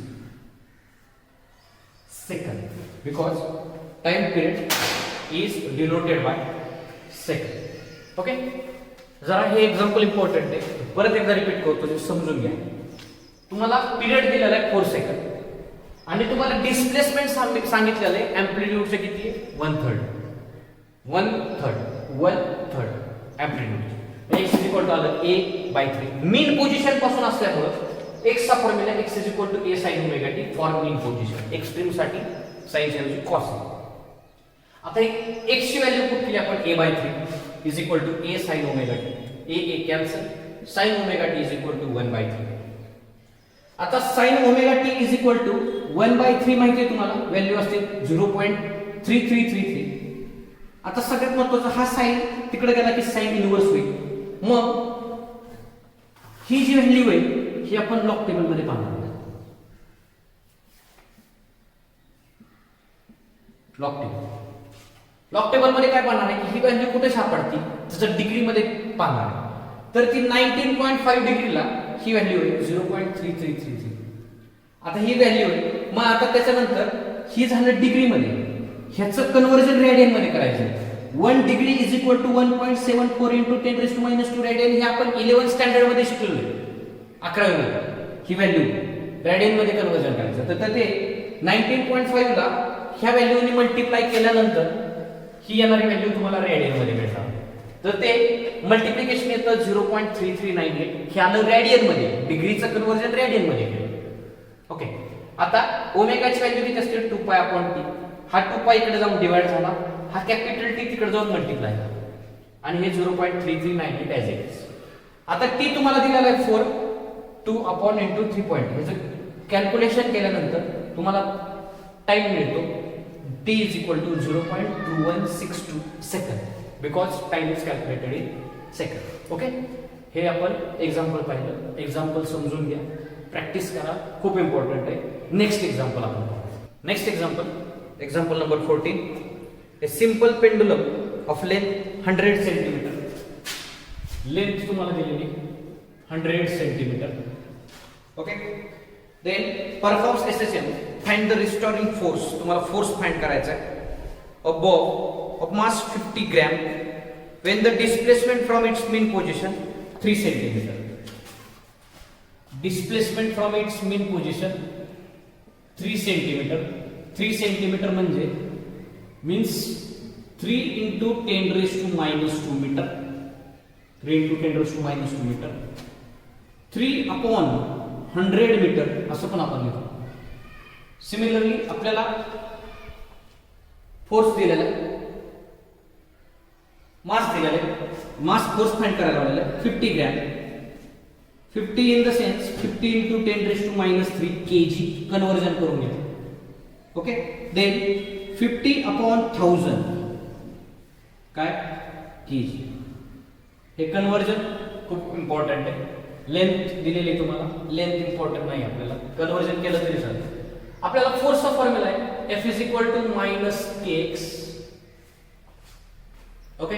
सेकंद, because time period is denoted by second. Okay, जरा हे एक्झाम्पल इम्पॉर्टंट आहे, परत एकदा रिपीट करतो, समजून घ्या. तुम्हाला पिरियड दिलेला आहे 4 सेकंद आणि तुम्हाला डिस्प्लेसमेंट सांगितलेलं आहे एम्प्लिट्यूडचे किती आहे, 1/3 amplitude. x is equal to आलं a/3. मीन पोझिशन पासून असल्यामुळे x चा formula x is equal to a sin omega t for mean position, extreme साठी sin ची ऐवजी cos. आता x ची व्हॅल्यू पुट केली आपण a/3 is equal to a sin omega t, a cancel, sin omega t is equal to 1/3. आता sin omega t is equal to 1/3 माहिती आहे तुम्हाला, व्हॅल्यू असते 0.3333. आता सगळ्यात महत्त्वाचं, हा साइन तिकडे गेला की साइन इनव्हर्स होईल. मग ही जी व्हॅल्यू आहे ही आपण लॉग टेबल मध्ये पाहणार आहोत. लॉग टेबल मध्ये काय पाहणार आहे की ही व्हॅल्यू कुठे सापडती, जसं डिग्री मध्ये पाहणार आहे. तर ती 19.5 डिग्रीला ही व्हॅल्यू आहे 0.3333. आता ही व्हॅल्यू आहे. मग आता त्याच्यानंतर ही झालं डिग्री मध्ये, ह्याचं कन्व्हर्जन रेडियन मध्ये करायचं. 1 degree is equal to 1.74 into 10⁻² radian. हे आपण 11 स्टँडर्ड मध्ये शिकलेलो आहे, 11वी मध्ये. ही व्हॅल्यू रेडियन मध्ये कन्व्हर्जन करायचं. तर ते 19.5 ला ह्या व्हॅल्यूने मल्टिप्लाय केल्यानंतर ही येणारी व्हॅल्यू तुम्हाला रेडियन मध्ये मिळणार. तर ते मल्टिप्लिकेशन येतं 0.3398. हे आलं रेडियन मध्ये, डिग्रीचं कन्व्हर्जन रेडियन मध्ये केलं. ओके, आता ओमेगाची व्हॅल्यू किती असते 2π/t. हा 2π इकडे जाऊन डिवाइड झाला, हा कॅपिटल टी तिकडे जाऊन मल्टिप्लाय झाला आणि हे 0.3398 ॲज इट इज. आता टी तुम्हाला दिलेला आहे 4, 2/3. ह्याचं कॅल्क्युलेशन केल्यानंतर तुम्हाला टाइम मिळतो t इज इक्वल टू 0.2162 सेकंद, because time is calculated in second. Okay, हे आपण एक्झाम्पल पाहिलं. एक्झाम्पल समजून घ्या, प्रॅक्टिस करा, खूप इम्पॉर्टंट आहे. नेक्स्ट एक्झाम्पल आपण पाहू. Next example number 14. A simple pendulum of length 100 centimetre. Length तुम्हाला दिलेली 100 centimetre. Okay, then performs SHM. Find the restoring force. तुम्हाला फोर्स फाइंड करायचा आहे above of mass 50 gram when the displacement from its mean position 3 centimeter. Displacement from its mean position 3 centimeter. 3 centimeter म्हणजे means 3 into 10⁻² meter. 3 into 10⁻² meter. 3/100 metre असं पण आपण लिहतो. Similarly आपल्याला force दिलेला आहे, मास दिलेला आहे, मास फोर्स फाइंड करायला लावलेला आहे 50 gram. 50 in the sense 50 into 10⁻³ kg conversion करून घ्या. ओके, देन 50/1000 काय kg. हे कन्वर्जन खूप इम्पॉर्टंट आहे. लेंथ दिलेली तुम्हाला, लेंथ इम्पॉर्टंट नाही, आपल्याला कन्वर्जन केलं तरी चालेल. आपल्याला फोर्सचा फॉर्म्युला आहे F is equal to -kx. Okay,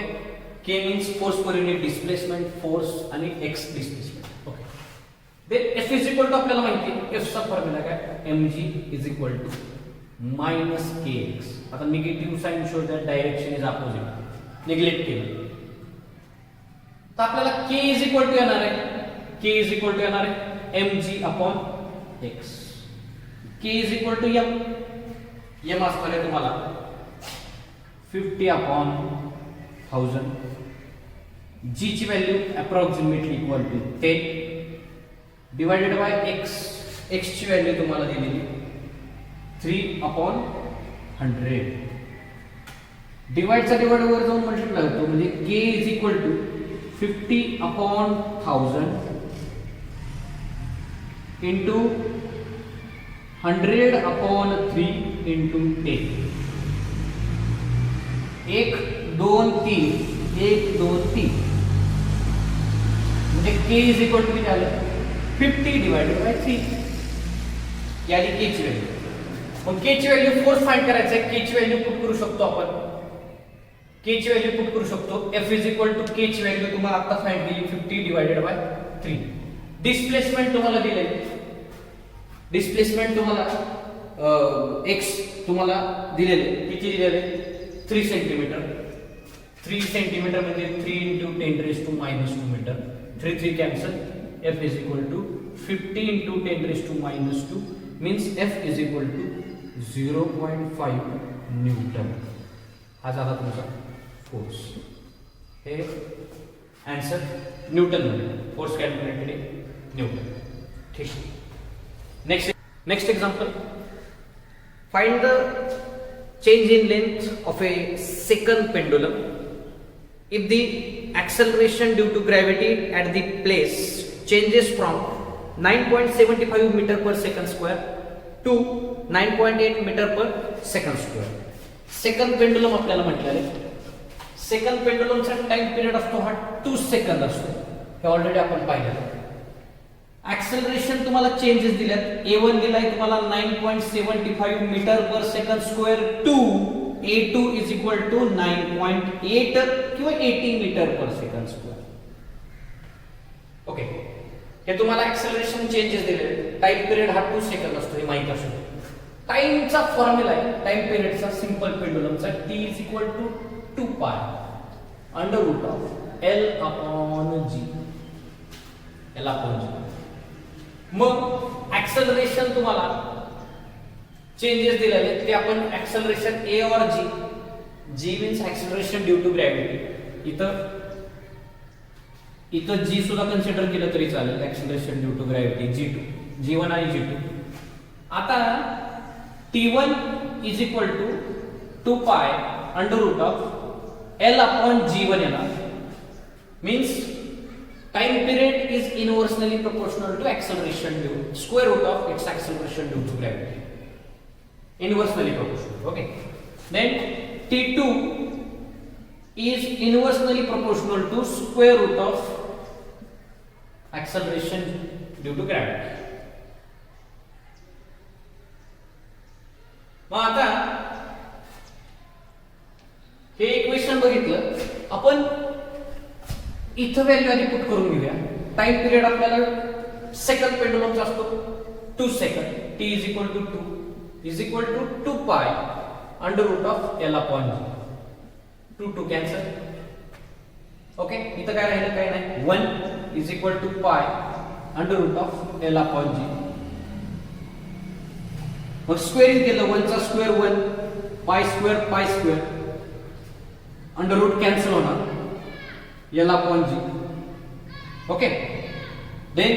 k means force per unit displacement, force आणि x displacement. Okay, then F is equal to आपल्याला माहिती आहे F चा फॉर्म्युला काय mg is equal to -kx. आता negative sign show that direction is opposite, neglect केलं तर आपल्याला k इज इक्वल टू येणार आहे mg/x. k is equal to m. m असणार आहे तुम्हाला 50/1000. g ची value approximately equal to 10 divided by x. x ची व्हॅल्यू तुम्हाला दिलेली 3/100. डिवाइडचा डिवाइड वर जाऊन मल्टिप्लाय होतो, म्हणजे k is equal to 50/1000 into 100/3 into 10. 1 2 3 1 2 3 म्हणजे k इज इक्वल टू किती आलं 50 डिवाइडेड बाय 3 यानी k ची व्हॅल्यू. मग k ची व्हॅल्यू फोर्स फाइंड करायचं आहे. k ची व्हॅल्यू पुट करू शकतो आपण. k ची व्हॅल्यू पुट करू शकतो. f is equal to k ची व्हॅल्यू तुम्हाला आता फाइंड केली 50 डिवाइडेड बाय 3. डिस्प्लेसमेंट तुम्हाला दिले. डिस्प्लेसमेंट तुम्हाला x तुम्हाला दिलेले किती दिलेले 3 सेंटीमीटर. 3 सेंटीमीटर म्हणजे 3 × 10⁻² metre. 3 3 cancel. f is equal to 50 × 10⁻² means f is equal to 0.5 newton. हा झाला तुमचा फोर्स. हे आन्सर न्यूटन मध्ये फोर्स कॅल्क्युलेटेड आहे न्यूटन. ठीक. Next example. Find the change in length of a second pendulum if the acceleration due to gravity at the place changes from 9.75 meter per second square to 9.8 meter per second square. Second pendulum आपल्याला म्हटलेलं आहे. Second पेंडुलमचा time period असतो हा 2 second असतो. हे already आपण पाहिलेलं आहे. ऍक्सेलरेशन तुम्हाला चेंजेस दिलेत. a1 दिलाय तुम्हाला 9.75 metre per second square to a2 is equal to 9.8 किंवा 80 metre per second square. Okay. हे तुम्हाला ऍक्सेलरेशन चेंजेस दिले. टाइम पिरियड हा 2 सेकंद असतो हे माहित असतो. टाइमचा फॉर्म्युला आहे टाइम पिरियडचा सिंपल पेंडुलमचा t is equal to 2 pi under root of l upon g. l upon g. मग ऍक्सेलरेशन तुम्हाला चेंजेस दिलेले ते आपण ऍक्सेलरेशन a और g. g means acceleration due to gravity. इथं g सुद्धा कन्सिडर केलं तरी चालेल. Acceleration due to gravity g2 g1 आणि g2. आता t1 is equal to 2 pi under root of l upon g1 येणार. Means time period is inversely proportional to acceleration due square root of its acceleration due to gravity. Inversely proportional. Okay. Then t2 is inversely proportional to square root of acceleration due to gravity. मग आता हे equation बघितलं आपण. इथं value आधी put करून घेऊया. Time period आपल्याला सेकंड पेंडुलमचा असतो 2 second. t is equal to 2 is equal to 2 pi under root of l upon g. 2 cancel. Okay. इथं काय राहिलं काय नाही 1 is equal to pi under root of l upon g. मग स्क्वेअरिंग केलं 1 चा square 1 pi square under root cancel होणार l upon g. Okay. Then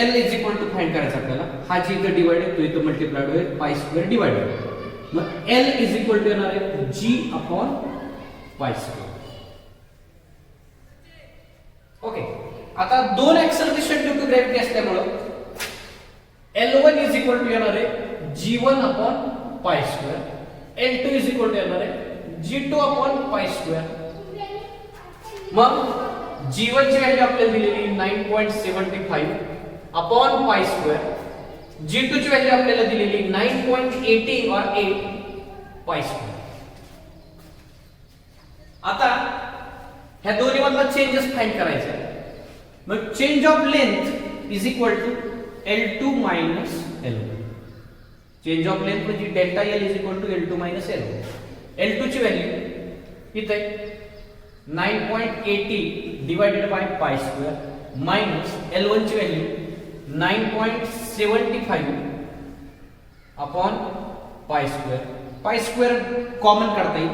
l is equal to find करायचं आपल्याला. हा g इथं डिवाइड आहे तो इथं मल्टिप्लाइड होईल पाय स्क्वेअर डिवाइडेड. मग l इज इक्वल टू येणार आहे g upon pi square. Okay. आता दोन ऍक्सेलरेशन ड्यू टू ग्रॅव्हिटी असल्यामुळे l1 इज इक्वल टू येणार आहे g1 upon pi square. l2 is equal to येणार आहे g2 अपॉन पाय स्क्वेअर. मग g1 ची व्हॅल्यू आपल्याला दिलेली 9.75 अपॉन पाय स्क्वेअर. g2 ची व्हॅल्यू आपल्याला दिलेली 9.80 और 8 पाय स्क्वेअर. आता ह्या दोन्ही मधला चेंजेस फाइंड करायचा आहे. मग change of length is equal to L2 minus L1. Change of length म्हणजे delta L is equal to L2 minus L1. L2 ची व्हॅल्यू इथे 9.80 divided by pi square minus L1 ची value 9.75 upon pi square. Pi square common काढता येईल.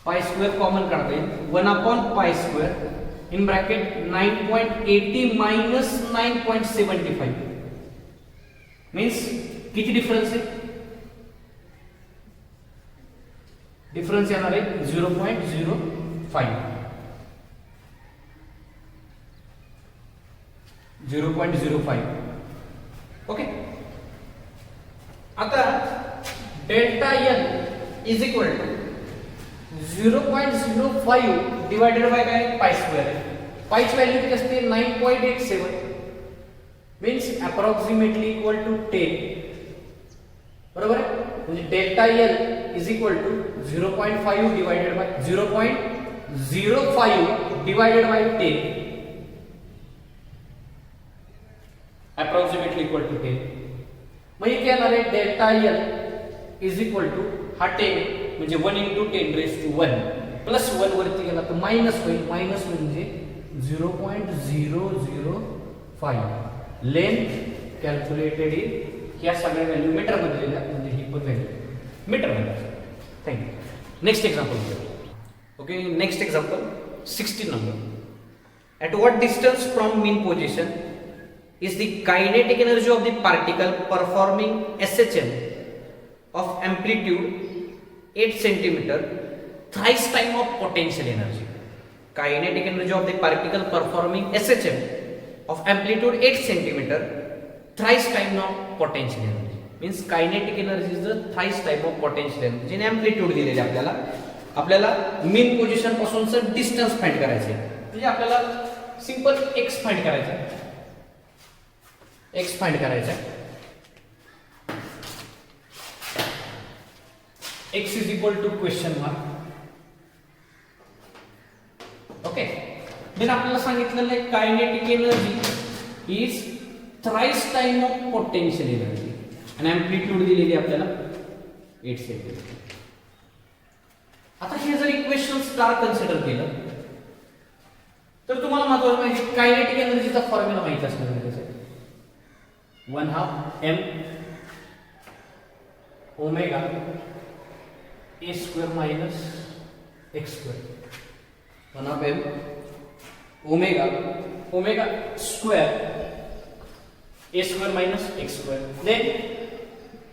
पाय square common काढता येईल 1 upon pi square in bracket 9.80 minus 9.75 means किती difference आहे. डिफरन्स येणार आहे 0.05. 0.05. ओके. आता delta L is equal to 0.05 divided by काय पाय स्क्वेअर आहे. पायची व्हॅल्यू किती असते 9.87 मीन्स अप्रॉक्सिमेटली इक्वल टू 10. बरोबर आहे. म्हणजे delta L is equal to 0.5 divided by 0.05 divided by 10 approximately equal to 10. मग इथे येणार आहे delta L is equal to हा 10 म्हणजे 1 into 10⁻1 प्लस 1 वरती गेला तर मायनस होईल. मायनस म्हणजे 0.005 लेंथ कॅल्क्युलेटेड इन ह्या सगळ्या व्हॅल्यू मीटर मध्ये दिल्या म्हणजे ही पण व्हॅल्यू मीटर मध्ये. थँक्यू. नेक्स्ट एक्झाम्पल घेऊ. Okay. Next example 16 number. At what distance from mean position is the kinetic energy of the particle performing SHM of amplitude 8 cm thrice time of potential energy. Kinetic energy of the particle performing SHM of amplitude 8 cm thrice time of potential energy. Means kinetic energy is the thrice time of potential energy. आणि amplitude दिलेली आपल्याला mean position पासूनचं distance find करायचं आहे. म्हणजे आपल्याला simple x find करायचं आहे. x find करायचा. x is equal to question mark. Okay. Then आपल्याला सांगितलेलं आहे kinetic energy is thrice time of potential energy आणि अँप्लिट्यूड दिलेली आपल्याला 8 सेंटीमीटर. आता हे जर इक्वेशन स्टार कन्सिडर केलं तर तुम्हाला महत्त्वाचं माहिती कायनेटिक एनर्जीचा फॉर्म्युला माहिती असणार आहे. 1/2 m omega a square minus x square. 1/2 m omega square a square minus x square. Then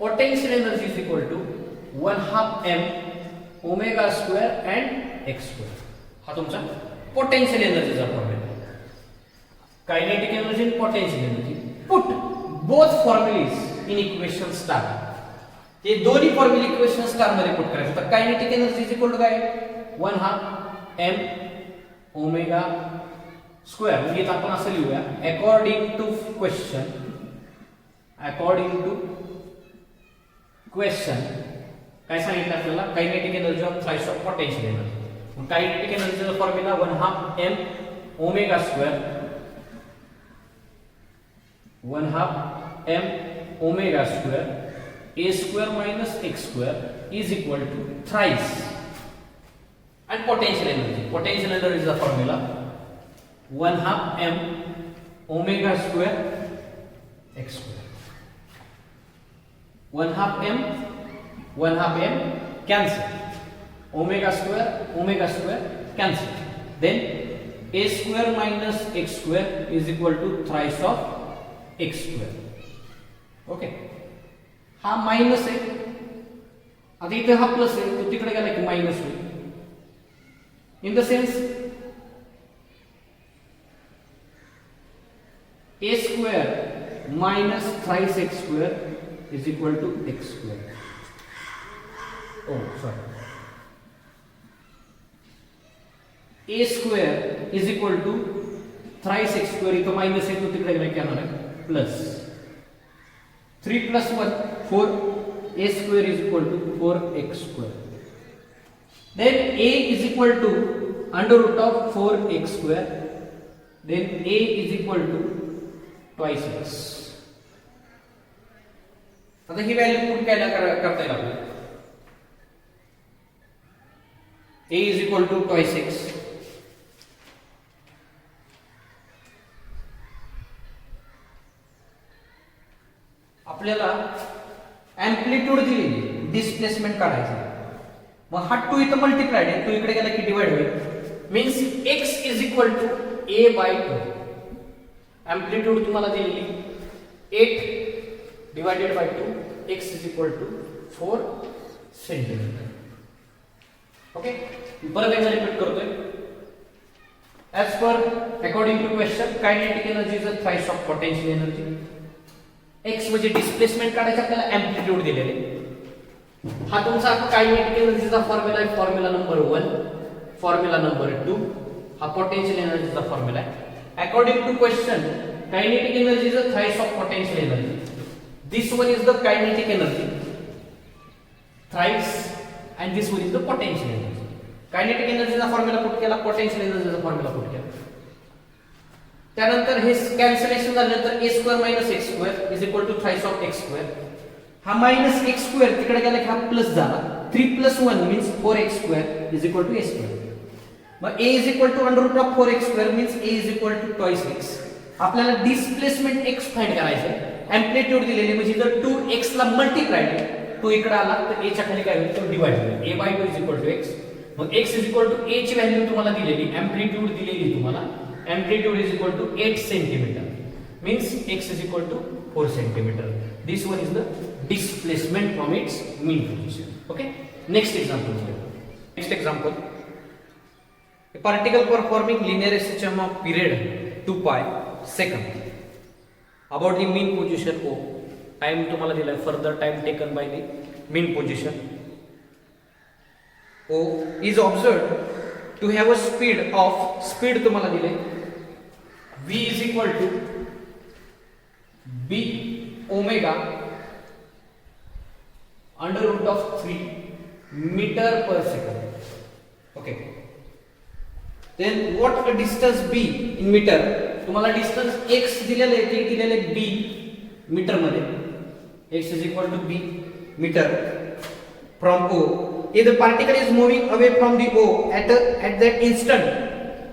potential energy is equal to 1/2 m omega square and x square. हा तुमचा पोटेन्शियल एनर्जीचा फॉर्म्युला. कायनेटिक एनर्जी आणि potential energy. Put both formulas in equation star. ते दोन्ही formula equation star मध्ये put करायचं. तर kinetic energy is equal to काय 1/2 m ओमेगा स्क्वेअर. म्हणजे इथं आपण असं लिहूया अकॉर्डिंग टू क्वेश्चन काय सांगितलं आपल्याला kinetic energy of thrice of potential energy. Kinetic एनर्जीचा formula 1/2 m omega square 1/2 m omega square a square minus x square is equal to thrice and potential energy. Potential energy is the formula 1/2 m omega square x square. 1/2 m cancel. Omega square cancel. Then a square minus x square is equal to thrice of x square. Okay. हा minus आहे. आता इथे हा plus आहे तो तिकडे गेला की मायनस होईल. In the sense a square minus thrice x square is equal to x square. Oh, sorry. a square is equal to thrice x square. इथं मायनस आहे तो तिकडे गेला की येणार आहे plus 3 plus 1 4 a square is equal to 4x square. Then a is equal to under root of 4x square. Then a is equal to twice x. आता ही व्हॅल्यू पुट काय करता येईल आपल्याला. a is equal to twice x. आपल्याला amplitude दिलेली displacement काढायचं. मग हा 2 इथं मल्टिप्लाइड आहे 2 इकडे गेला की डिवाइड होईल. Means x is equal to a/2. Amplitude तुम्हाला दिलेली 8 divided by 2 x is equal to 4 centimetre. Okay. परत एकदा रिपीट करतोय. As per according to question, kinetic energy is a thrice of potential energy. x म्हणजे displacement काढायचं आपल्याला, amplitude दिलेले. हा तुमचा कायनेटिक एनर्जीचा फॉर्म्युला आहे, फॉर्म्युला नंबर 1, फॉर्म्युला नंबर 2. हा पोटेन्शियल एनर्जीचा फॉर्म्युला आहे. According to question, kinetic energy is a thrice of potential energy. This one is the kinetic energy thrice and this one is the potential energy. Kinetic energy चा formula put केला, potential energy चा formula put केला. त्यानंतर हे cancellation झाल्यानंतर a² - x² = thrice of x². हा -x² तिकडे गेला की हा प्लस झाला. 3 + 1 means 4x² = a². मग a = √4x² means a = twice x. आपल्याला डिस्प्लेसमेंट x फाइंड करायचं आहे. एम्प्लिट्यूड दिलेली म्हणजे जर 2x ला मल्टिप्लाय 2 इकडे आला तर a च्या खाली काय होईल, तो डिवाइड होईल. a/2 = x. मग x a ची व्हॅल्यू तुम्हाला दिलेली, एम्प्लिट्यूड दिलेली तुम्हाला. Amplitude = 8 centimetre means x = 4 centimetre. This one is the displacement from its mean position. Okay, next example. Next example, a particle performing linear SHM of period 2 pi second about the mean position O. Time तुम्हाला दिला आहे, further time taken by the mean position O is observed to have a speed तुम्हाला दिले v = b omega √3 meter per second. Okay, then what a distance b in meter. तुम्हाला distance x दिलेलं आहे, ते दिलेलं आहे b मीटर मध्ये. x = b metre from O. If the particle is moving away from the O at that instant,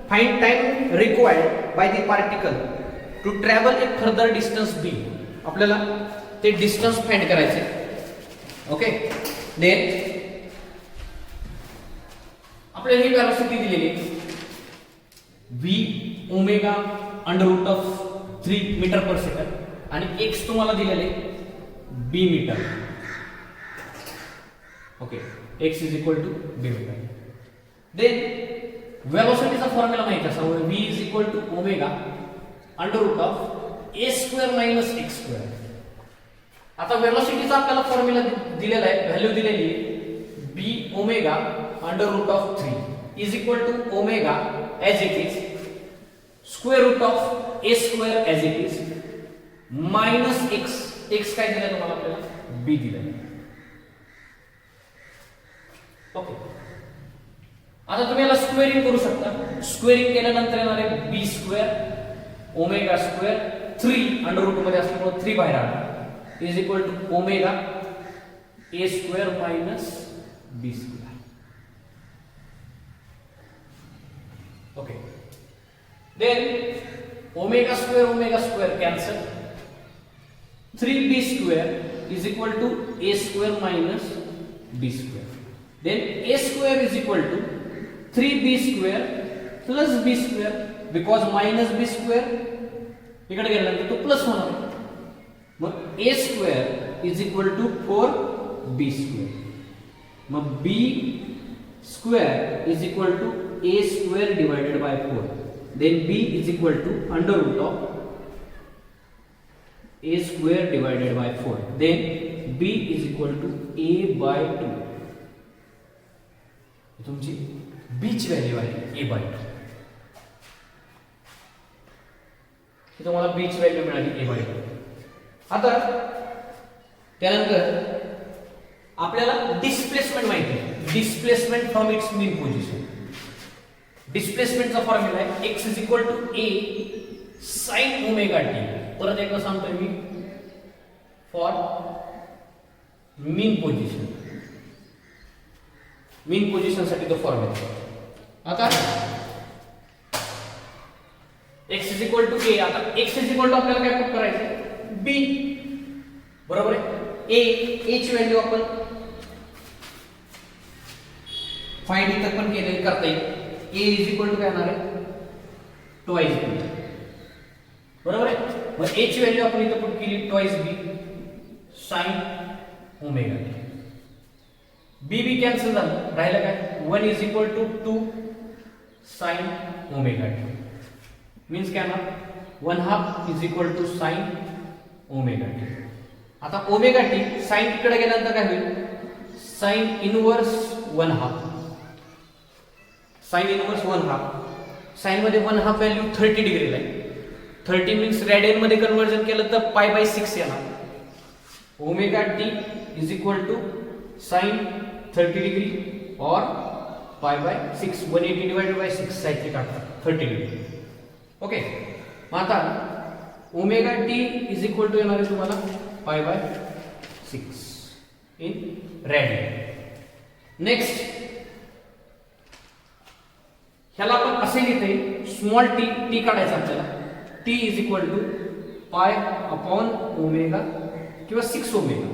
find time required by the particle to travel a further distance b. आपल्याला ते distance find करायचे. Okay, then आपल्याला ही velocity दिलेली आहे v omega √3 metre per second आणि x तुम्हाला दिलेले b metre. Okay, x = b metre. Then वेलोसिटीचा फॉर्म्युला माहिती असावा, v = ओमेगा √a² - x². आता वेलोसिटीचा आपल्याला फॉर्म्युला दिलेला आहे, व्हॅल्यू दिलेली आहे b omega √3 = omega as it is √a² as it is minus x काय दिलं तुम्हाला, आपल्याला b दिलं. ओके, आता तुम्ही याला स्क्वेअरिंग करू शकता. स्क्वेअरिंग केल्यानंतर येणार आहे b² ओमेगा स्क्वेअर 3 √ मध्ये असल्यामुळे 3 बाहेर आला = omega a² - b². Okay, then omega square cancel. 3b² = a² - b². Then a² = 3b² plus b² because minus b² इकडे गेल्यानंतर तो प्लस होणार. मग a² = 4b². मग b² = a² divided by 4. Then b = √a² divided by 4. Then b = a/2. तुमची b ची value आहे a/2. तुम्हाला b ची व्हॅल्यू मिळाली a/2. आता त्यानंतर आपल्याला डिस्प्लेसमेंट माहिती आहे, displacement from its mean position. डिस्प्लेसमेंटचा फॉर्म्युला आहे x = a sin ω t. परत एकदा सांगतोय मी, for mean position, mean position साठी तो फॉर्म्युला. आता x = a. आता x आपल्याला काय पुट करायचं, b, बरोबर आहे. a ची व्हॅल्यू आपण फाइंड इथं पण केले करता येईल. a = काय येणार आहे, ट्वाइस b, बरोबर आहे. मग a ची व्हॅल्यू आपण इथं पुट केली twice b sin ω t. b cancel झालं, राहिलं काय 1 = 2 sin ओमेगा टी मीन्स काय ना 1/2 is equal to sine omega T. आता ओमेगा टी साइन इकडे गेल्यानंतर काय होईल sine inverse 1/2 sine inverse 1/2 sine मध्ये 1/2 व्हॅल्यू 30 डिग्रीला आहे. 30 मीन्स रेडियन मध्ये कन्वर्जन केलं तर π/6 येणार. Omega T is equal to sine 30 degree और π/6 180 डिवाइडेड बाय 6 साइड काढतात 30 डिग्री. ओके मग आता omega T is equal to येणार आहे तुम्हाला π/6 इन रेडियन. नेक्स्ट ह्याला आपण असे लिहिते स्मॉल टी टी काढायचा आपल्याला. टी इज इक्वल टू π/ओमेगा किंवा 6 ओमेगा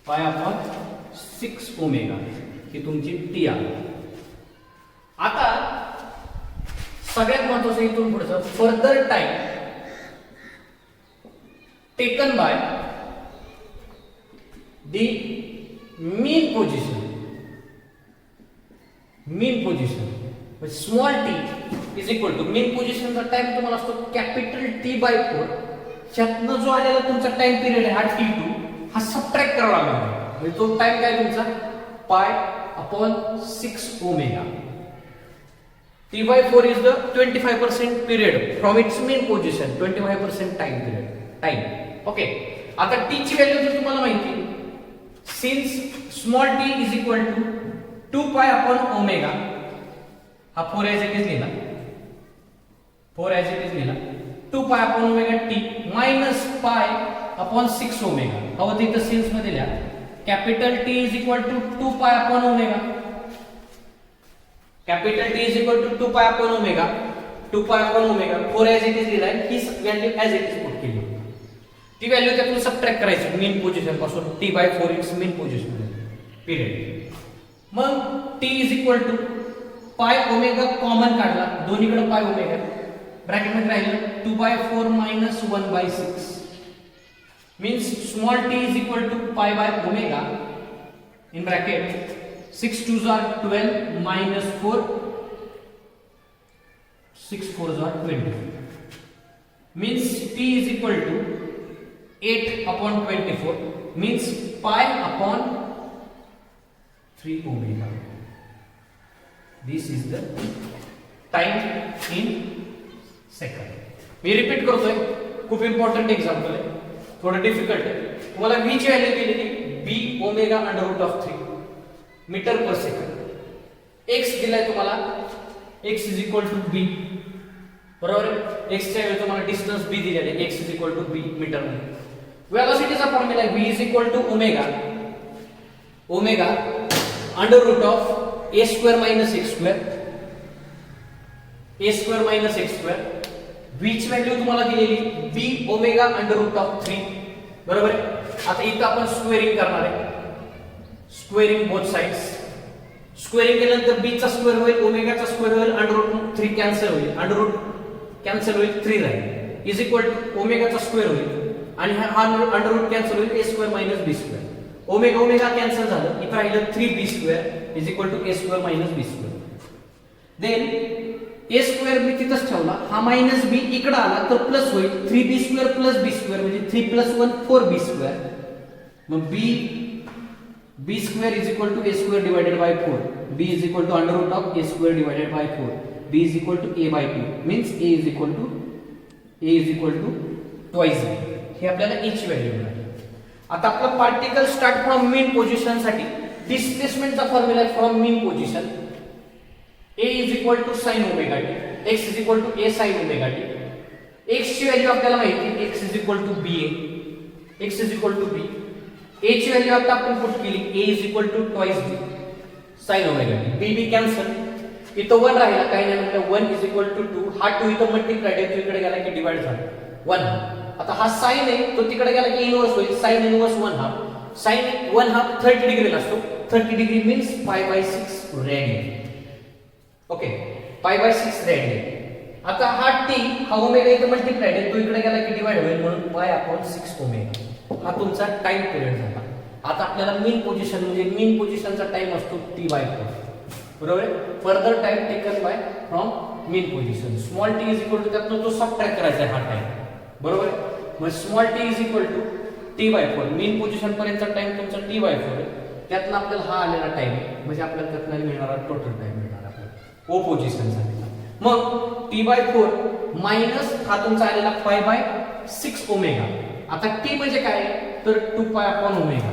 π/6 ओमेगा ही तुमची टी आहे. आता सगळ्यात महत्वाचं इथून पुढचं further time taken by the mean position small T is equal to mean पोझिशनचा टाइम तुम्हाला असतो कॅपिटल T/4. ह्यातनं जो आलेला तुमचा टाइम पिरियड आहे हा T2 हा सबट्रॅक्ट करावा लागणार म्हणजे तो टाइम काय तुमचा π/6 omega. T/4 is the 25% period from its mean position 25% time period time. Okay आता t ची व्हॅल्यू जर तुम्हाला माहिती since small t is equal to 2π/ओमेगा हा 4 ॲज इट इज लिहिला 2π/ओमेगा t मायनस π/6 ओमेगा. हवं तिथं सिन्स मध्ये लिहा capital T is equal to 2π/ओमेगा capital T is equal to 2π/ओमेगा 4 ॲज इट इज लिहिलाय ही value as it is put केली. ती व्हॅल्यू त्यातून सबट्रॅक्ट करायची मीन पोझिशन पासून T/4 its mean position period. मग T इज इक्वल टू π/ओमेगा कॉमन काढला दोन्हीकडे π/ओमेगा ब्रॅकेट मध्ये राहिलं 2/4 minus 1/6 means small t is equal to π/ओमेगा in bracket 6 2s are 12 minus 4 6 4s are 20 means t is equal to 8/24 means π/3 omega. This is the time in second. Me repeat करतोय खूप important example आहे थोडं difficult आहे. तुम्हाला v ची value दिलेली b omega √3 metre per second. x दिलाय तुम्हाला x is equal to b बरोबर आहे. x च्या वेळी तुम्हाला डिस्टन्स b दिलेले x is equal to b metre मध्ये. वेलोसिटीचा फॉर्म्युला आहे v is equal to omega √a² minus x² v ची व्हॅल्यू तुम्हाला दिलेली b ओमेगा √3 बरोबर आहे. आता इथं आपण स्क्वेअरिंग करणार आहे स्क्वेअरिंग बोथ साइड्स. स्क्वेअरिंग केल्यानंतर b चा स्क्वेअर होईल ओमेगाचा स्क्वेअर होईल √3 कॅन्सल होईल कॅन्सल होईल 3 राहील इज इक्वल टू ओमेगाचा स्क्वेअर होईल आणि हा √ कॅन्सल होईल a² minus b². Omega cancel झालं इथं राहिलं 3b² is equal to a² minus b². Then a² मी तिथंच ठेवला हा मायनस b इकडे आला तर प्लस होईल 3b² प्लस b² म्हणजे 3 + 1 4b². मग b² is equal to a² divided by 4 b is equal to √a² divided by 4 b is equal to a/2 means a is equal to twice b. हे आपल्याला a ची value मिळाली. आता आपला particle start from mean position साठी डिस्प्लेसमेंटचा formula आहे from mean position a is equal to sin omega t x is equal to a sin omega t. x ची value आपल्याला माहिती आहे x is equal to b a ची value आता आपण put केली a is equal to twice b sin omega t. b cancel इथं 1 राहिला काही नाही म्हटलं 1 is equal to 2 हा 2 इथं मल्टिप्लाय आहे तो इकडे गेला की डिवाइड झाला 1. आता हा sin आहे तो तिकडे गेला की इनवर्स होईल sin इनवर्स 1/2 sin 1/2 30 डिग्रीला असतो 30 degree means π/6 radian. Okay π/6 radian. आता हा t हा ओमेगा इथं मल्टिप्लाय आहे तो इकडे गेला की डिवाइड होईल म्हणून π/6 ओमेगा हा तुमचा टाइम पिरियड झाला. आता आपल्याला मीन पोझिशन म्हणजे मीन पोझिशनचा टाइम असतो T/4 बरोबर आहे. Further time taken by from mean position. Small T is equal to त्यातनं तो सबट्रॅक्ट करायचा आहे हा टाइम. बरोबर आहे. मग small T is equal to T/4. Mean position पर्यंतचा टाइम तुमचा T/4 आहे. त्यातनं आपल्याला हा आलेला टाइम म्हणजे आपल्याला त्यातनं मिळणारा टोटल टाइम मिळणार आपल्याला ओ पोझिशनसाठी. मग T/4 मायनस हा तुमचा आलेला 5/6 ओमेगा. आता T म्हणजे काय तर 2π/ओमेगा.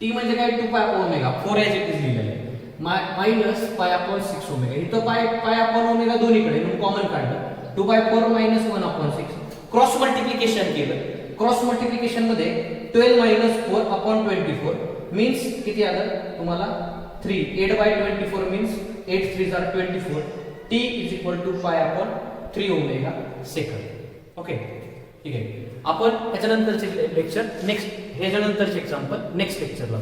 T म्हणजे काय 2π/ओमेगा. 4 ॲज इट इज लिहिलेलं आहे. Minus π/6 omega. इथं π/ओमेगा दोन्हीकडे म्हणून कॉमन काढलं. 2/4 मायनस 1/6 क्रॉस मल्टिप्लिकेशन केलं. क्रॉस मल्टिप्लिकेशन मध्ये 12 मायनस 4/24 मीन्स किती आलं तुम्हाला 3. 8/24 means 8 3 are 24. T is equal to π/3 omega second. Okay ठीक आहे. आपण ह्याच्यानंतरचे लेक्चर ह्याच्यानंतरचे एक्झाम्पल नेक्स्ट लेक्चरला